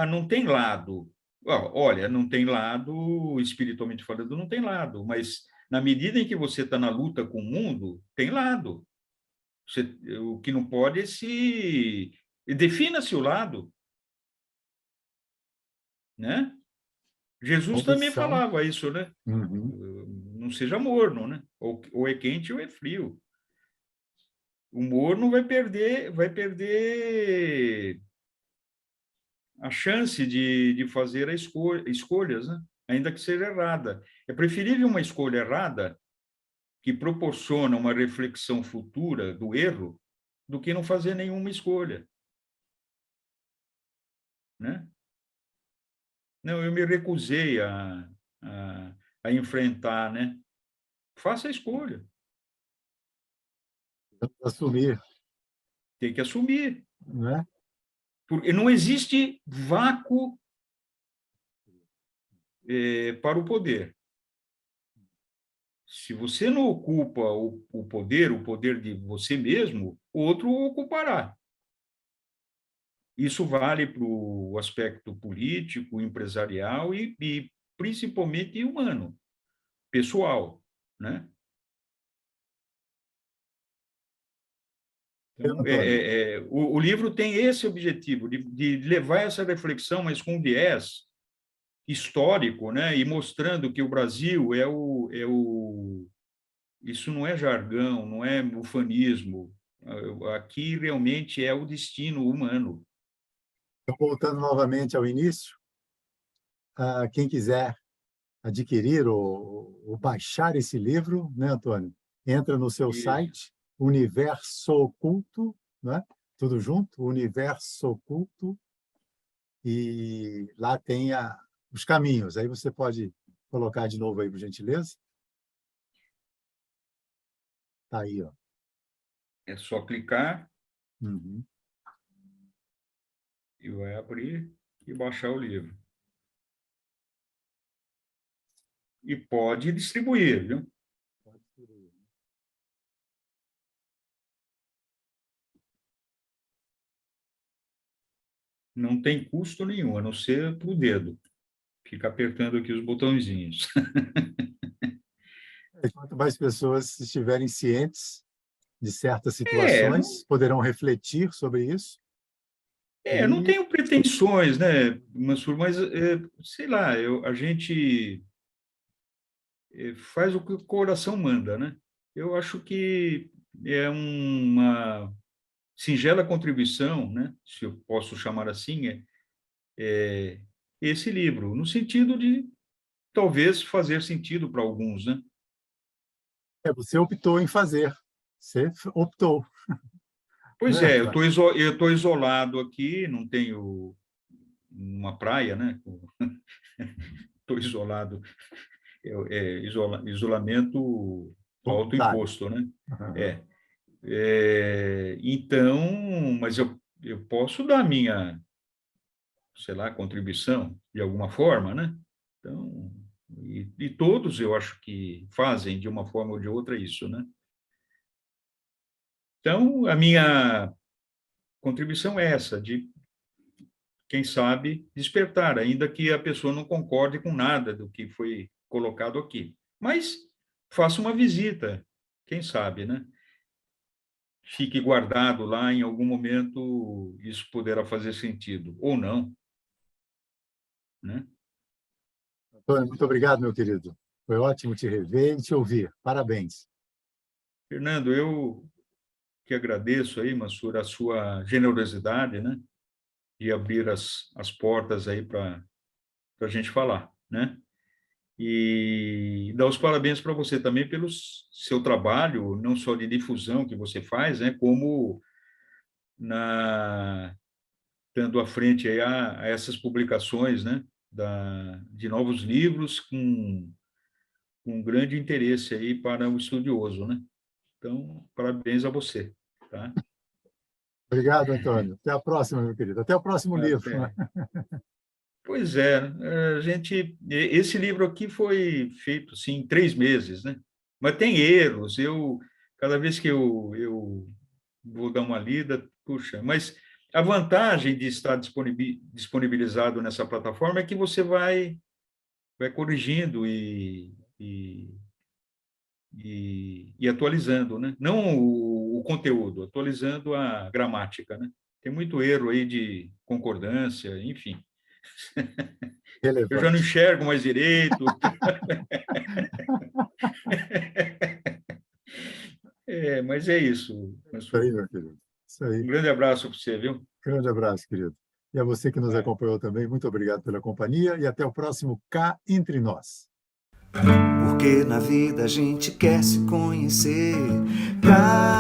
Não tem lado. Olha, não tem lado, espiritualmente falando, não tem lado, mas na medida em que você está na luta com o mundo, tem lado. O que não pode é se... Defina-se o lado, né? Jesus também Convicção. falava isso, né? Uhum. Não seja morno, né? Ou é quente ou é frio. O morno vai perder a chance de fazer escolhas, né? Ainda que seja errada. É preferível uma escolha errada que proporciona uma reflexão futura do erro do que não fazer nenhuma escolha, né? Não, eu me recusei a enfrentar, né? Faça a escolha, Assumir, tem que assumir, né? porque não existe vácuo para o poder. Se você não ocupa o poder de você mesmo, outro ocupará. Isso vale para o aspecto político, empresarial e principalmente humano, pessoal, né? Então, Antônio, o livro tem esse objetivo, de levar essa reflexão, mas com viés histórico, né? E mostrando que o Brasil isso não é jargão, não é ufanismo. Aqui realmente é o destino humano. então, voltando novamente ao início, quem quiser adquirir ou baixar esse livro, né, Antônio? Entra no seu Isso. site, Universo Oculto, né? Tudo junto, Universo Oculto, e lá tem os caminhos. Aí você pode colocar de novo aí, por gentileza. Tá aí, ó. É só clicar Uhum. e vai abrir e baixar o livro. E pode distribuir, viu? Não tem custo nenhum, a não ser para o dedo. Fica apertando aqui os botõezinhos. Quanto mais pessoas estiverem cientes de certas Não, situações, poderão refletir sobre isso não e tenho pretensões, né, Mansur, mas, sei lá, a gente faz o que o coração manda, né? Eu acho que é uma singela contribuição, né, se eu posso chamar assim, é esse livro, no sentido de talvez fazer sentido para alguns, né? você optou em fazer. Você optou, Pois né? é, eu tô isolado aqui, não tenho uma praia, né? Estou isolado, isolamento Voluntário. autoimposto, né? Uhum. É, então, mas eu posso dar minha, sei lá, contribuição de alguma forma, né? Então, e todos eu acho que fazem de uma forma ou de outra isso, né? Então, a minha contribuição é essa, de, quem sabe, despertar, ainda que a pessoa não concorde com nada do que foi colocado aqui. Mas faça uma visita, quem sabe, né? Fique guardado lá, em algum momento isso poderá fazer sentido, ou não, né? Antônio, muito obrigado, meu querido. Foi ótimo te rever e te ouvir. Parabéns. Fernando, eu que agradeço aí, Mansur, a sua generosidade, né, de abrir as portas aí para a gente falar, né? E dar os parabéns para você também pelo seu trabalho, não só de difusão que você faz, né, como dando à frente aí a essas publicações, né, de novos livros com grande interesse aí para o estudioso, né? Então, parabéns a você, tá? Obrigado, Antônio. Até a próxima, meu querido. Até o próximo livro. Até. Pois é, esse livro aqui foi feito assim, em 3 meses, né? Mas tem erros. Cada vez que eu vou dar uma lida, puxa, mas a vantagem de estar disponibilizado nessa plataforma é que você vai corrigindo e atualizando, né? Não o conteúdo, atualizando a gramática, né? Tem muito erro aí de concordância, enfim. Eu já não Relevante. enxergo mais direito. Mas é isso, Isso aí, Mansur. meu querido. Isso aí. Um grande abraço para você, viu? Grande abraço, querido. E a você que nos Vai. acompanhou também, muito obrigado pela companhia e até o próximo Cá Entre Nós. Porque na vida a gente quer se conhecer. Cá